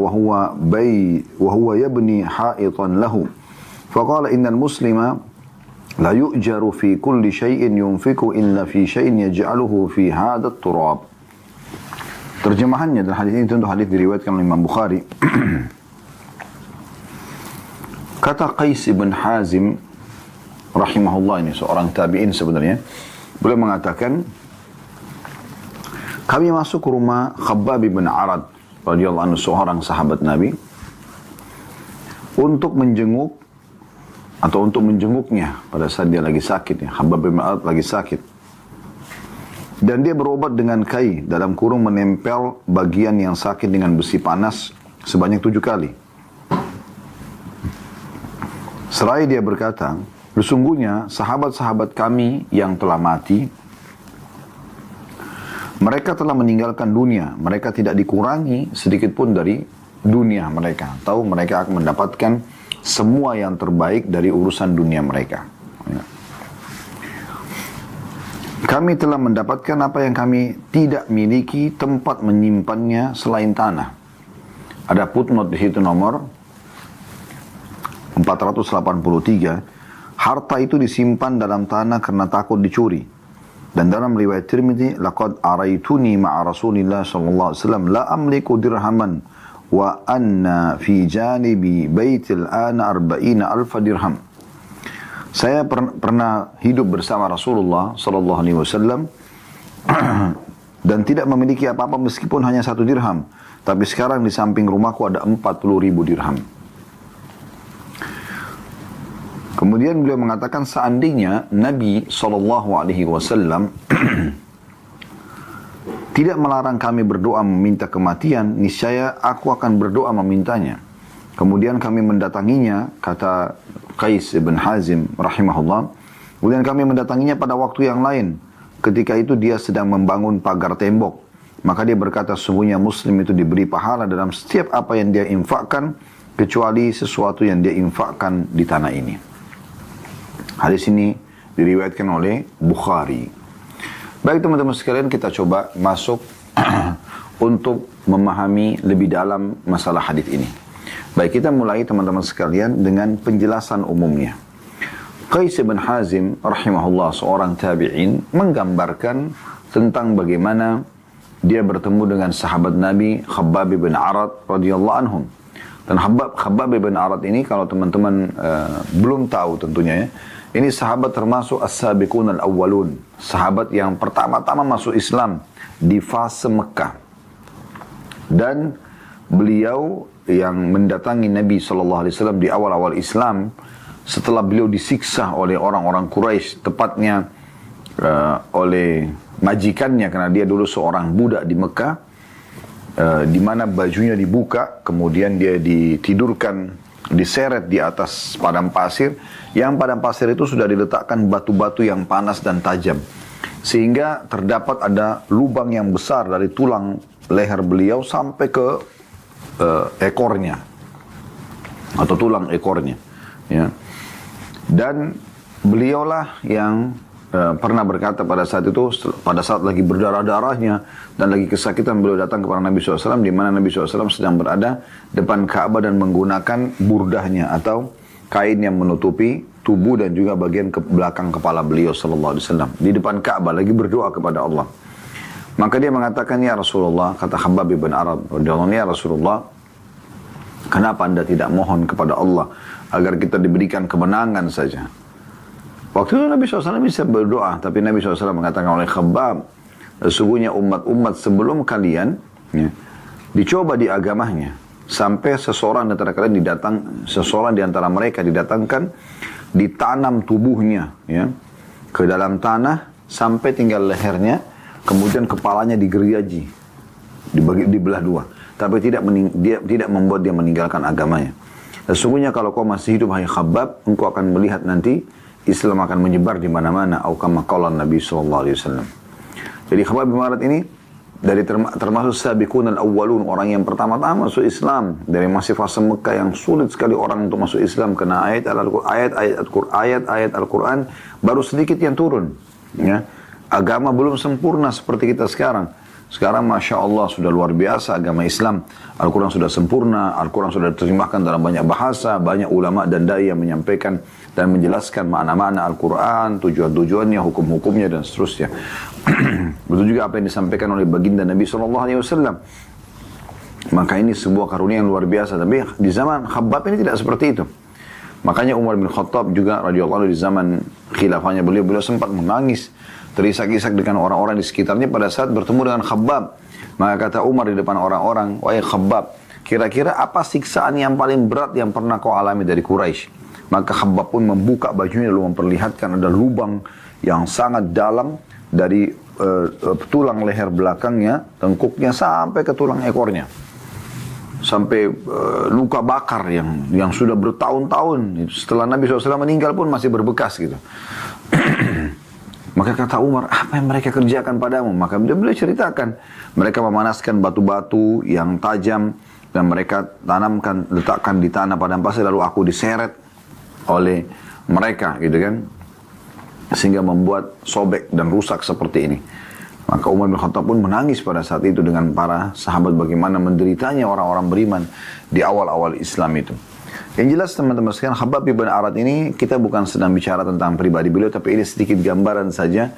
وهو يبني حائطا له فقال إن المسلم لا يؤجر في كل شيء ينفق إلا في شيء يجعله في هذا التراب. Terjemahannya dan hadis ini tentu hadis diriwayatkan oleh Imam Bukhari. Kata Qais bin Hazim rahimahullah, ini seorang tabi'in sebenarnya, beliau mengatakan kami masuk ke rumah Khabbab bin Arad radhiyallahu anhu, seorang sahabat Nabi, untuk menjenguk atau untuk menjenguknya pada saat dia lagi sakit. Khabbab bin Arad lagi sakit dan dia berobat dengan kai, dalam kurung menempel bagian yang sakit dengan besi panas sebanyak 7 kali. Seraya dia berkata, sesungguhnya sahabat-sahabat kami yang telah mati, mereka telah meninggalkan dunia, mereka tidak dikurangi sedikit pun dari dunia mereka. Tahu mereka akan mendapatkan semua yang terbaik dari urusan dunia mereka. Kami telah mendapatkan apa yang kami tidak miliki tempat menyimpannya selain tanah. Ada footnote di situ nomor 483, harta itu disimpan dalam tanah karena takut dicuri. Dan dalam riwayat Tirmidzi, laqad araituni ma'a Rasulillah sallallahu alaihi wasallam la amliku dirhaman wa anna fi janibi baitil ana 40,000 dirham. Saya pernah hidup bersama Rasulullah sallallahu alaihi wasallam dan tidak memiliki apa-apa meskipun hanya 1 dirham. Tapi sekarang di samping rumahku ada 40,000 dirham. Kemudian beliau mengatakan seandainya Nabi SAW tidak melarang kami berdoa meminta kematian, niscaya aku akan berdoa memintanya. Kemudian kami mendatanginya, kata Qais ibn Hazim rahimahullah. Kemudian kami mendatanginya pada waktu yang lain. Ketika itu dia sedang membangun pagar tembok. Maka dia berkata, sesungguhnya Muslim itu diberi pahala dalam setiap apa yang dia infakkan, kecuali sesuatu yang dia infakkan di tanah ini. Hadis ini diriwayatkan oleh Bukhari. Baik teman-teman sekalian, kita coba masuk untuk memahami lebih dalam masalah hadis ini. Baik, kita mulai teman-teman sekalian dengan penjelasan umumnya. Qais bin Hazim rahimahullah, seorang tabi'in, menggambarkan tentang bagaimana dia bertemu dengan sahabat Nabi Khabbab bin Arad radhiyallahu anhum. Dan Khabbab bin Arad ini, kalau teman-teman belum tahu tentunya ya, ini sahabat termasuk as-sabiqun al-awwalun, sahabat yang pertama-tama masuk Islam di fase Mekah. Dan beliau yang mendatangi Nabi SAW di awal-awal Islam, setelah beliau disiksa oleh orang-orang Quraisy, tepatnya oleh majikannya, karena dia dulu seorang budak di Mekah, di mana bajunya dibuka, kemudian dia ditidurkan, diseret di atas padang pasir, yang padang pasir itu sudah diletakkan batu-batu yang panas dan tajam, sehingga terdapat ada lubang yang besar dari tulang leher beliau sampai ke ekornya atau tulang ekornya, ya. Dan beliaulah yang pernah berkata pada saat itu, pada saat lagi berdarah-darahnya dan lagi kesakitan, beliau datang kepada Nabi SAW, di mana Nabi SAW sedang berada depan Ka'bah dan menggunakan burdahnya atau kain yang menutupi tubuh dan juga bagian belakang kepala beliau SAW di depan Ka'bah, lagi berdoa kepada Allah. Maka dia mengatakan, ya Rasulullah, kata Khabbab bin Arad, ya Rasulullah, kenapa anda tidak mohon kepada Allah agar kita diberikan kemenangan saja? Waktu itu Nabi SAW bisa berdoa, tapi Nabi SAW mengatakan oleh Khabbab, sesungguhnya umat-umat sebelum kalian ya, dicoba di agamanya, sampai seseorang di antara mereka didatangkan, ditanam tubuhnya ya, ke dalam tanah sampai tinggal lehernya, kemudian kepalanya digergaji, dibelah dua, tapi dia tidak membuat dia meninggalkan agamanya. Sesungguhnya kalau kau masih hidup, hai Khabbab, engkau akan melihat nanti Islam akan menyebar di mana-mana, atau kama qala Nabi sallallahu alaihi wasallam. Jadi Khabbab bin Arad ini dari termasuk sabiqun al-awwalun, orang yang pertama-tama masuk Islam dari masih fase Mekah yang sulit sekali orang untuk masuk Islam, karena ayat-ayat Al-Qur'an baru sedikit yang turun, ya. Agama belum sempurna seperti kita sekarang. Sekarang Masya Allah sudah luar biasa agama Islam. Al-Quran sudah sempurna, Al-Quran sudah diterjemahkan dalam banyak bahasa, banyak ulama dan dai yang menyampaikan dan menjelaskan makna-makna Al-Quran, tujuan-tujuannya, hukum-hukumnya dan seterusnya. Betul juga apa yang disampaikan oleh baginda Nabi SAW. Maka ini sebuah karunia yang luar biasa. Tapi di zaman Khabbab ini tidak seperti itu. Makanya Umar bin Khattab juga radhiyallahu anhu di zaman khilafahnya beliau sempat menangis, terisak-isak dengan orang-orang di sekitarnya pada saat bertemu dengan Khabbab. Maka kata Umar di depan orang-orang, wahai Khabbab, kira-kira apa siksaan yang paling berat yang pernah kau alami dari Quraisy? Maka Khabbab pun membuka bajunya lalu memperlihatkan ada lubang yang sangat dalam dari tulang leher belakangnya, tengkuknya sampai ke tulang ekornya. Sampai luka bakar yang sudah bertahun-tahun. Setelah Nabi SAW meninggal pun masih berbekas gitu. Maka kata Umar, apa yang mereka kerjakan padamu? Maka beliau ceritakan, mereka memanaskan batu-batu yang tajam dan mereka letakkan di tanah padang pasir, lalu aku diseret oleh mereka gitu kan, sehingga membuat sobek dan rusak seperti ini. Maka Umar bin Khattab pun menangis pada saat itu dengan para sahabat bagaimana menderitanya orang-orang beriman di awal-awal Islam itu. Yang jelas teman-teman sekalian, Khabbab bin Arat ini kita bukan sedang bicara tentang pribadi beliau, tapi ini sedikit gambaran saja.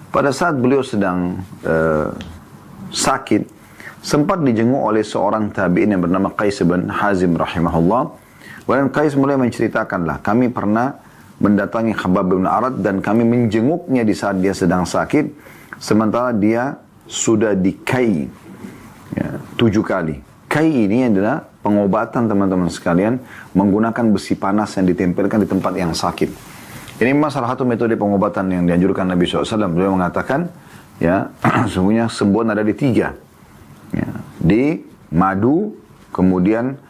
Pada saat beliau sedang sakit, sempat dijenguk oleh seorang tabi'in yang bernama Qais bin Hazim rahimahullah. Dan Qais mulai menceritakanlah, kami pernah mendatangi Khabbab bin Arat dan kami menjenguknya di saat dia sedang sakit, sementara dia sudah dikai 7 kali. Kai ini adalah pengobatan teman-teman sekalian menggunakan besi panas yang ditempelkan di tempat yang sakit. Ini memang salah satu metode pengobatan yang dianjurkan Nabi SAW. Beliau mengatakan, ya, sesungguhnya sembuhan ada di 3. Ya, di madu, kemudian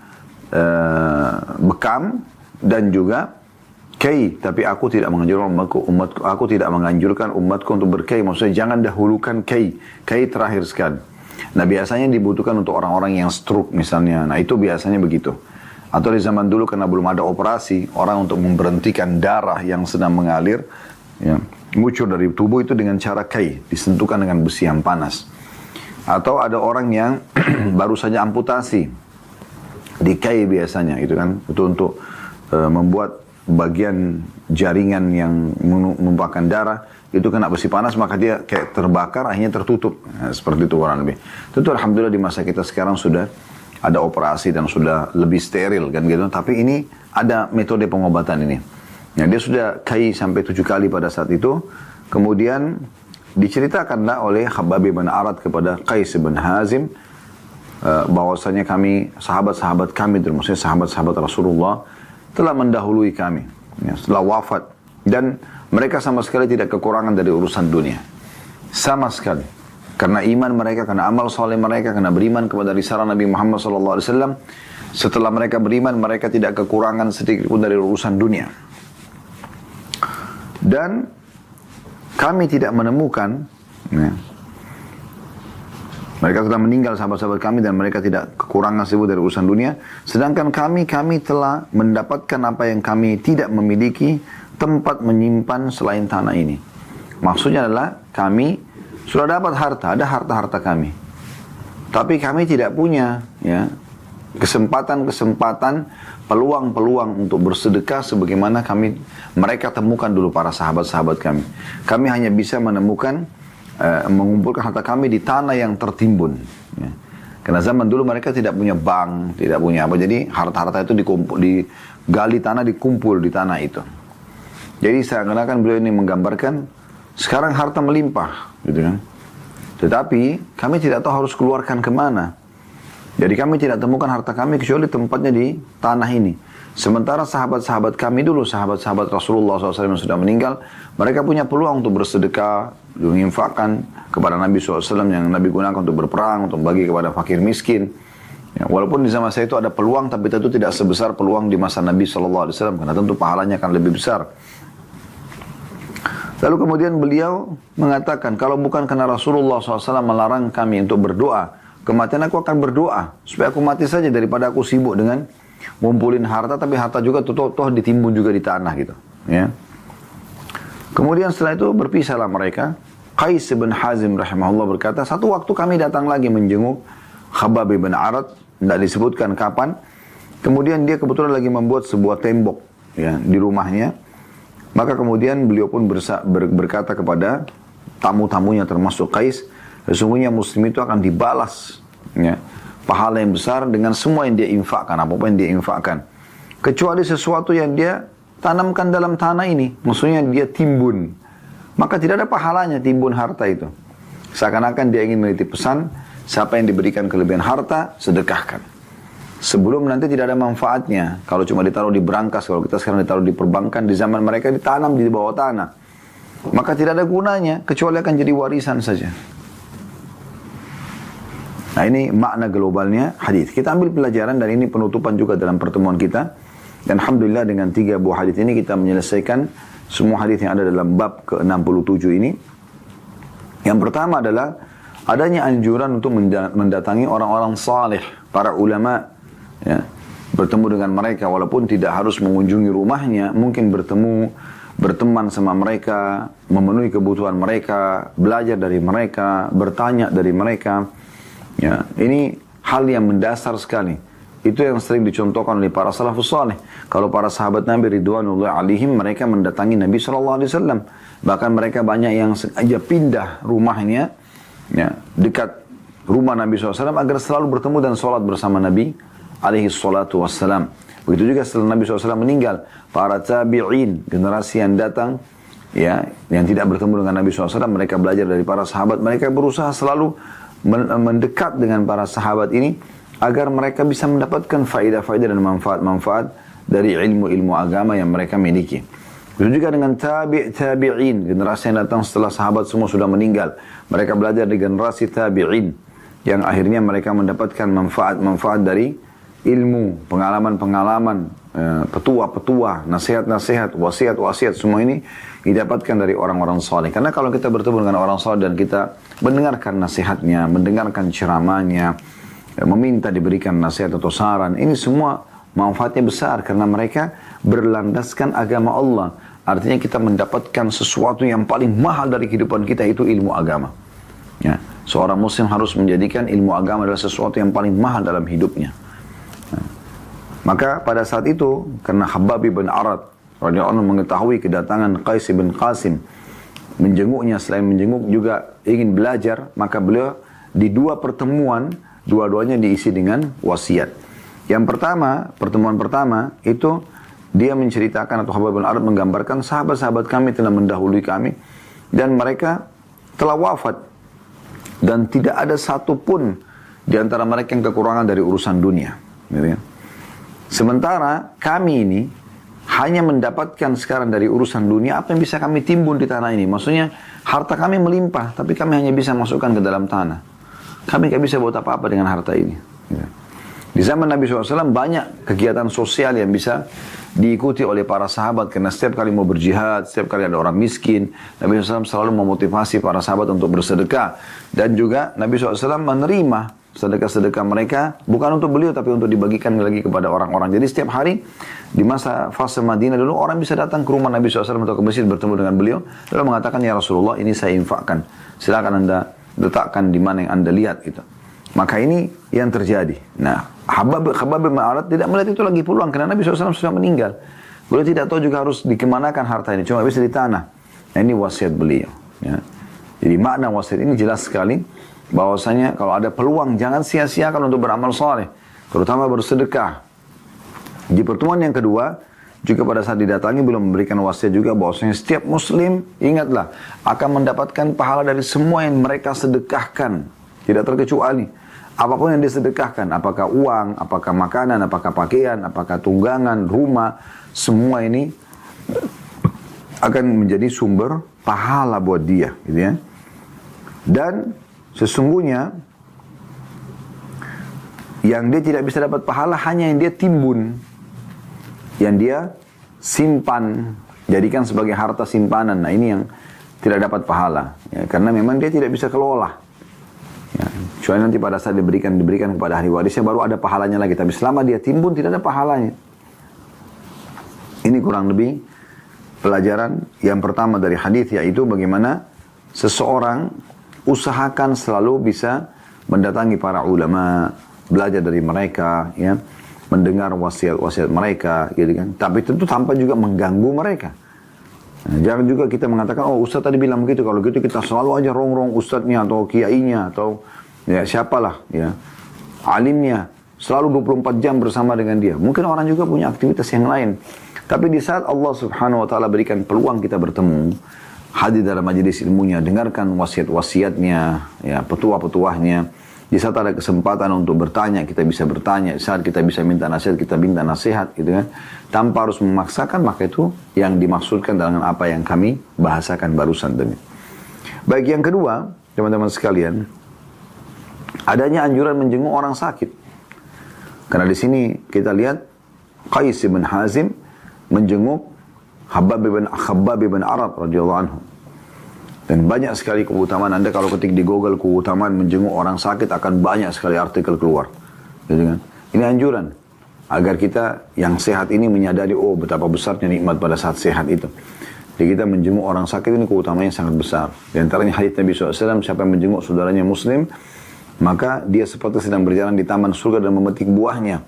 bekam, dan juga kai. Tapi aku tidak menganjurkan umatku untuk berkai. Maksudnya jangan dahulukan kai. Kai terakhir sekali. Nah biasanya dibutuhkan untuk orang-orang yang stroke misalnya. Nah itu biasanya begitu. Atau di zaman dulu karena belum ada operasi, orang untuk memberhentikan darah yang sedang mengalir, ya, ngucur dari tubuh itu dengan cara kai, disentuhkan dengan besi yang panas. Atau ada orang yang baru saja amputasi, di kai biasanya, itu kan, itu untuk membuat bagian jaringan yang menumpahkan darah, itu kena besi panas, maka dia kayak terbakar, akhirnya tertutup. Nah, seperti itu kurang lebih. Tentu alhamdulillah di masa kita sekarang sudah ada operasi dan sudah lebih steril kan gitu. Tapi ini ada metode pengobatan ini. Nah, dia sudah kai sampai 7 kali pada saat itu. Kemudian diceritakanlah oleh Khabbab bin Arat kepada Qais bin Hazim bahwasanya kami, sahabat-sahabat kami, maksudnya sahabat-sahabat Rasulullah telah mendahului kami ya, setelah wafat, dan mereka sama sekali tidak kekurangan dari urusan dunia. Sama sekali. Karena iman mereka, karena amal soleh mereka, karena beriman kepada risalah Nabi Muhammad SAW. Setelah mereka beriman, mereka tidak kekurangan sedikit pun dari urusan dunia. Dan kami tidak menemukan, ya, mereka telah meninggal sahabat-sahabat kami dan mereka tidak kekurangan sedikit dari urusan dunia. Sedangkan kami telah mendapatkan apa yang kami tidak memiliki, tempat menyimpan selain tanah ini. Maksudnya adalah kami sudah dapat harta, ada harta-harta kami. Tapi kami tidak punya ya, kesempatan-kesempatan, peluang-peluang untuk bersedekah sebagaimana mereka temukan dulu para sahabat-sahabat kami. Kami hanya bisa menemukan, mengumpulkan harta kami di tanah yang tertimbun. Ya. Karena zaman dulu mereka tidak punya bank, tidak punya apa. Jadi harta-harta itu digali tanah, dikumpul di tanah itu. Jadi seakan-akan beliau ini menggambarkan sekarang harta melimpah, gitu kan. Tetapi kami tidak tahu harus keluarkan kemana. Jadi kami tidak temukan harta kami kecuali tempatnya di tanah ini. Sementara sahabat-sahabat kami dulu, sahabat-sahabat Rasulullah SAW yang sudah meninggal, mereka punya peluang untuk bersedekah, menginfakkan kepada Nabi SAW yang Nabi gunakan untuk berperang, untuk bagi kepada fakir miskin. Ya, walaupun di zaman saya itu ada peluang, tapi tentu tidak sebesar peluang di masa Nabi SAW, karena tentu pahalanya akan lebih besar. Lalu kemudian beliau mengatakan, kalau bukan karena Rasulullah SAW melarang kami untuk berdoa, kematian aku akan berdoa, supaya aku mati saja daripada aku sibuk dengan ngumpulin harta, tapi harta juga toh ditimbun juga di tanah gitu. Ya. Kemudian setelah itu berpisahlah mereka. Qais bin Hazim rahimahullah berkata, satu waktu kami datang lagi menjenguk Khabbab bin Arat, tidak disebutkan kapan. Kemudian dia kebetulan lagi membuat sebuah tembok ya, di rumahnya. Maka kemudian beliau pun berkata kepada tamu-tamunya termasuk Qais, sesungguhnya muslim itu akan dibalas ya, pahala yang besar dengan semua yang dia infakkan, apapun yang dia infakkan. Kecuali sesuatu yang dia tanamkan dalam tanah ini, maksudnya dia timbun. Maka tidak ada pahalanya timbun harta itu. Seakan-akan dia ingin menitip pesan, siapa yang diberikan kelebihan harta, sedekahkan. Sebelum nanti tidak ada manfaatnya. Kalau cuma ditaruh di brankas, kalau kita sekarang ditaruh di perbankan, di zaman mereka ditanam di bawah tanah. Maka tidak ada gunanya, kecuali akan jadi warisan saja. Nah ini makna globalnya hadis. Kita ambil pelajaran dan ini penutupan juga dalam pertemuan kita. Dan alhamdulillah dengan 3 buah hadis ini kita menyelesaikan semua hadis yang ada dalam bab ke-67 ini. Yang pertama adalah adanya anjuran untuk mendatangi orang-orang saleh, para ulama. Ya, bertemu dengan mereka walaupun tidak harus mengunjungi rumahnya, mungkin berteman sama mereka, memenuhi kebutuhan mereka, belajar dari mereka, bertanya dari mereka. Ya, ini hal yang mendasar sekali. Itu yang sering dicontohkan oleh para salafus saleh. Kalau para sahabat Nabi ridwanullah alaihim, mereka mendatangi Nabi SAW. Bahkan mereka banyak yang sengaja pindah rumahnya, ya, dekat rumah Nabi SAW agar selalu bertemu dan sholat bersama Nabi alaihi salatu wassalam. Begitu juga setelah Nabi SAW meninggal, para tabi'in, generasi yang datang, ya, yang tidak bertemu dengan Nabi SAW, mereka belajar dari para sahabat, mereka berusaha selalu mendekat dengan para sahabat ini, agar mereka bisa mendapatkan faedah-faedah dan manfaat-manfaat dari ilmu-ilmu agama yang mereka miliki. Begitu juga dengan tabi'in, generasi yang datang setelah sahabat semua sudah meninggal. Mereka belajar dari generasi tabi'in, yang akhirnya mereka mendapatkan manfaat-manfaat dari ilmu, pengalaman-pengalaman, petua-petua, nasihat-nasihat, wasiat-wasiat, semua ini didapatkan dari orang-orang saleh. Karena kalau kita bertemu dengan orang saleh dan kita mendengarkan nasihatnya, mendengarkan ceramahnya, meminta diberikan nasihat atau saran, ini semua manfaatnya besar karena mereka berlandaskan agama Allah. Artinya kita mendapatkan sesuatu yang paling mahal dari kehidupan kita, itu ilmu agama. Ya, seorang muslim harus menjadikan ilmu agama adalah sesuatu yang paling mahal dalam hidupnya. Maka pada saat itu, karena Khabbab bin Arad radhiyallahu anhu mengetahui kedatangan Qais bin Qasim, menjenguknya, selain menjenguk juga ingin belajar, maka beliau di dua pertemuan, dua-duanya diisi dengan wasiat. Yang pertama, pertemuan pertama itu dia menceritakan, atau Khabbab bin Arad menggambarkan, sahabat-sahabat kami telah mendahului kami dan mereka telah wafat dan tidak ada satupun di antara mereka yang kekurangan dari urusan dunia. Gitu ya. Sementara kami ini hanya mendapatkan sekarang dari urusan dunia apa yang bisa kami timbun di tanah ini. Maksudnya harta kami melimpah, tapi kami hanya bisa masukkan ke dalam tanah. Kami tidak bisa buat apa-apa dengan harta ini. Ya. Di zaman Nabi SAW banyak kegiatan sosial yang bisa diikuti oleh para sahabat. Karena setiap kali mau berjihad, setiap kali ada orang miskin, Nabi SAW selalu memotivasi para sahabat untuk bersedekah. Dan juga Nabi SAW menerima sedekah-sedekah mereka, bukan untuk beliau, tapi untuk dibagikan lagi kepada orang-orang. Jadi setiap hari, di masa fase Madinah dulu, orang bisa datang ke rumah Nabi SAW atau ke masjid bertemu dengan beliau, lalu mengatakan, ya Rasulullah, ini saya infakkan. Silakan Anda letakkan di mana yang Anda lihat. Gitu. Maka ini yang terjadi. Nah, Khabbab bin Arad tidak melihat itu lagi peluang, karena Nabi SAW sudah meninggal. Beliau tidak tahu juga harus dikemanakan harta ini, cuma bisa di tanah. Nah, ini wasiat beliau. Ya. Jadi makna wasiat ini jelas sekali, bahwasanya kalau ada peluang jangan sia-siakan untuk beramal saleh, terutama bersedekah. Di pertemuan yang kedua juga pada saat didatangi belum memberikan wasiat juga bahwasanya setiap muslim ingatlah akan mendapatkan pahala dari semua yang mereka sedekahkan, tidak terkecuali apapun yang disedekahkan, apakah uang, apakah makanan, apakah pakaian, apakah tunggangan, rumah, semua ini akan menjadi sumber pahala buat dia, gitu ya. Dan sesungguhnya yang dia tidak bisa dapat pahala hanya yang dia timbun, yang dia simpan, jadikan sebagai harta simpanan. Nah ini yang tidak dapat pahala, ya, karena memang dia tidak bisa kelola. Ya, kecuali nanti pada saat diberikan kepada ahli warisnya baru ada pahalanya lagi. Tapi selama dia timbun tidak ada pahalanya. Ini kurang lebih pelajaran yang pertama dari hadis, yaitu bagaimana seseorang usahakan selalu bisa mendatangi para ulama, belajar dari mereka, ya, mendengar wasiat-wasiat mereka, gitu kan. Tapi tentu tanpa juga mengganggu mereka. Nah, jangan juga kita mengatakan, oh Ustaz tadi bilang begitu, kalau gitu kita selalu aja rongrong Ustaznya atau kiainya atau ya siapalah, ya, alimnya, selalu 24 jam bersama dengan dia. Mungkin orang juga punya aktivitas yang lain. Tapi di saat Allah Subhanahu Wa Taala berikan peluang kita bertemu, hadir dalam majelis ilmunya, dengarkan wasiat-wasiatnya, ya, petua-petuahnya. Di saat ada kesempatan untuk bertanya, kita bisa bertanya. Di saat kita bisa minta nasihat, kita minta nasihat, gitu kan. Tanpa harus memaksakan, maka itu yang dimaksudkan dengan apa yang kami bahasakan barusan tadi. Baik, yang kedua, teman-teman sekalian, adanya anjuran menjenguk orang sakit. Karena di sini kita lihat Qais bin Hazim menjenguk Khabbab bin Arad radhiyallahu anhu. Dan banyak sekali keutamaan. Anda kalau ketik di Google keutamaan menjenguk orang sakit akan banyak sekali artikel keluar. Gitu kan? Ini anjuran agar kita yang sehat ini menyadari, oh betapa besarnya nikmat pada saat sehat itu. Jadi kita menjenguk orang sakit ini keutamaannya sangat besar. Di antaranya hadits Nabi SAW, siapa yang menjenguk saudaranya muslim, maka dia seperti sedang berjalan di taman surga dan memetik buahnya.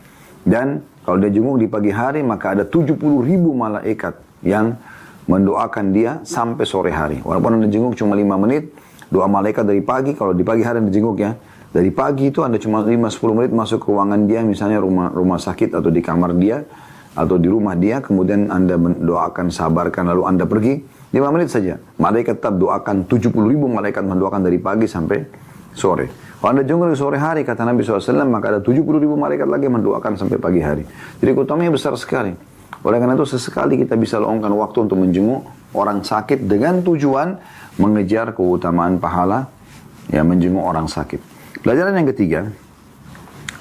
Dan kalau dia jenguk di pagi hari, maka ada 70.000 malaikat yang mendoakan dia sampai sore hari. Walaupun Anda jenguk cuma 5 menit, doa malaikat dari pagi, kalau di pagi hari Anda jenguk ya, dari pagi itu Anda cuma 5-10 menit masuk ke ruangan dia, misalnya rumah sakit atau di kamar dia, atau di rumah dia, kemudian Anda mendoakan, sabarkan, lalu Anda pergi, 5 menit saja. Malaikat tetap doakan, 70.000 malaikat mendoakan dari pagi sampai sore. Kalau Anda jenguk di sore hari, kata Nabi SAW, maka ada 70.000 malaikat lagi mendoakan sampai pagi hari. Jadi keutamanya besar sekali. Oleh karena itu sesekali kita bisa luangkan waktu untuk menjenguk orang sakit dengan tujuan mengejar keutamaan pahala ya menjenguk orang sakit. Pelajaran yang ketiga,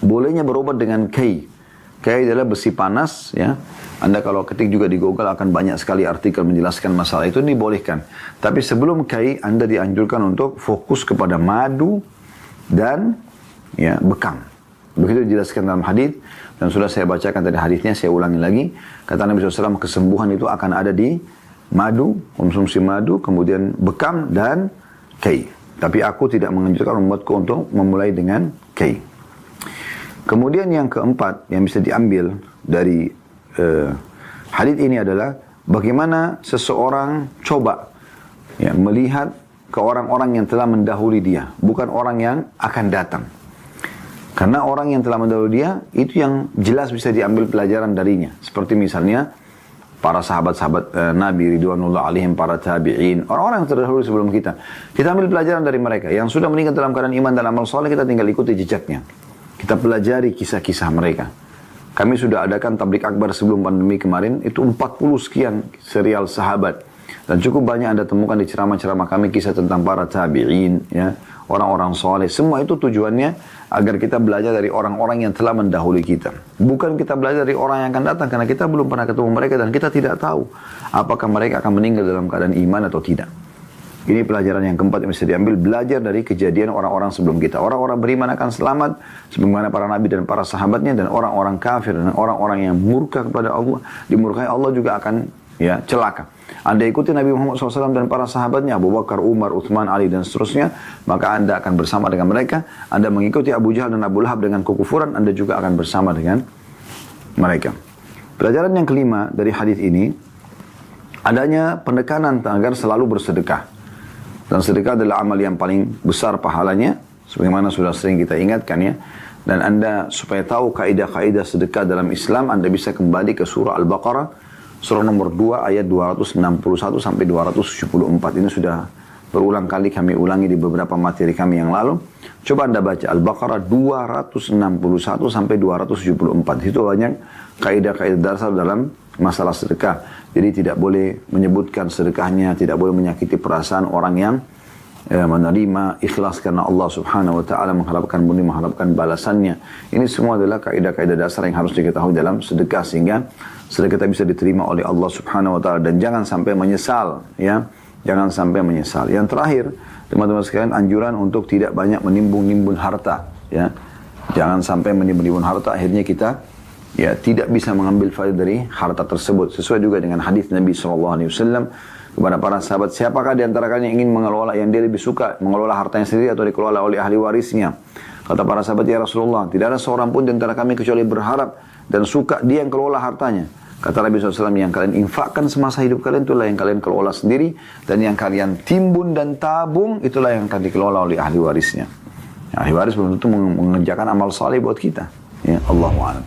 bolehnya berobat dengan kai. Kai adalah besi panas ya. Anda kalau ketik juga di Google akan banyak sekali artikel menjelaskan masalah itu, ini dibolehkan. Tapi sebelum kai, Anda dianjurkan untuk fokus kepada madu dan ya bekam. Begitu dijelaskan dalam hadis dan sudah saya bacakan tadi hadisnya, saya ulangi lagi. Kata Nabi SAW, kesembuhan itu akan ada di madu, konsumsi madu, kemudian bekam dan kai. Tapi aku tidak menganjurkan umatku untuk memulai dengan kai. Kemudian yang keempat yang bisa diambil dari hadis ini adalah bagaimana seseorang coba ya, melihat ke orang-orang yang telah mendahului dia, bukan orang yang akan datang. Karena orang yang telah mendahului dia, itu yang jelas bisa diambil pelajaran darinya. Seperti misalnya, para sahabat-sahabat Nabi Ridwanullah alaihim, para tabi'in, orang-orang yang terdahulu sebelum kita. Kita ambil pelajaran dari mereka. Yang sudah meninggal dalam keadaan iman dan amal soleh, kita tinggal ikuti jejaknya. Kita pelajari kisah-kisah mereka. Kami sudah adakan tablik akbar sebelum pandemi kemarin, itu 40 sekian serial sahabat. Dan cukup banyak Anda temukan di ceramah-ceramah kami kisah tentang para tabi'in, ya, orang-orang soleh. Semua itu tujuannya agar kita belajar dari orang-orang yang telah mendahului kita. Bukan kita belajar dari orang yang akan datang, karena kita belum pernah ketemu mereka dan kita tidak tahu apakah mereka akan meninggal dalam keadaan iman atau tidak. Ini pelajaran yang keempat yang bisa diambil, belajar dari kejadian orang-orang sebelum kita. Orang-orang beriman akan selamat, sebagaimana para nabi dan para sahabatnya, dan orang-orang kafir dan orang-orang yang murka kepada Allah, dimurkai Allah juga akan ya celaka. Anda ikuti Nabi Muhammad SAW dan para sahabatnya, Abu Bakar, Umar, Uthman, Ali dan seterusnya, maka Anda akan bersama dengan mereka. Anda mengikuti Abu Jahal dan Abu Lahab dengan kekufuran, Anda juga akan bersama dengan mereka. Pelajaran yang kelima dari hadis ini, adanya penekanan agar selalu bersedekah. Dan sedekah adalah amal yang paling besar pahalanya, sebagaimana sudah sering kita ingatkan ya. Dan Anda supaya tahu kaidah-kaidah sedekah dalam Islam, Anda bisa kembali ke surah Al-Baqarah, surah nomor 2 ayat 261 sampai 274. Ini sudah berulang kali kami ulangi di beberapa materi kami yang lalu. Coba Anda baca Al-Baqarah 261 sampai 274. Itu banyak kaidah-kaidah dasar dalam masalah sedekah. Jadi tidak boleh menyebutkan sedekahnya, tidak boleh menyakiti perasaan orang yang menerima, ikhlas karena Allah Subhanahu wa taala, mengharapkan murni, mengharapkan balasannya. Ini semua adalah kaidah-kaidah dasar yang harus diketahui dalam sedekah, sehingga sedekah kita bisa diterima oleh Allah Subhanahu wa taala, dan jangan sampai menyesal ya. Jangan sampai menyesal. Yang terakhir, teman-teman sekalian, anjuran untuk tidak banyak menimbun-nimbun harta ya. Jangan sampai menimbun-nimbun harta, akhirnya kita ya tidak bisa mengambil faedah dari harta tersebut. Sesuai juga dengan hadis Nabi SAW kepada para sahabat, siapakah di antara kalian yang ingin mengelola, yang dia lebih suka mengelola hartanya sendiri atau dikelola oleh ahli warisnya? Kata para sahabat, ya Rasulullah, tidak ada seorang pun di antara kami kecuali berharap dan suka dia yang kelola hartanya. Kata Nabi SAW, yang kalian infakkan semasa hidup kalian itulah yang kalian kelola sendiri, dan yang kalian timbun dan tabung itulah yang akan dikelola oleh ahli warisnya. Ahli waris belum tentu mengerjakan amal saleh buat kita. Ya, Allahu a'lam.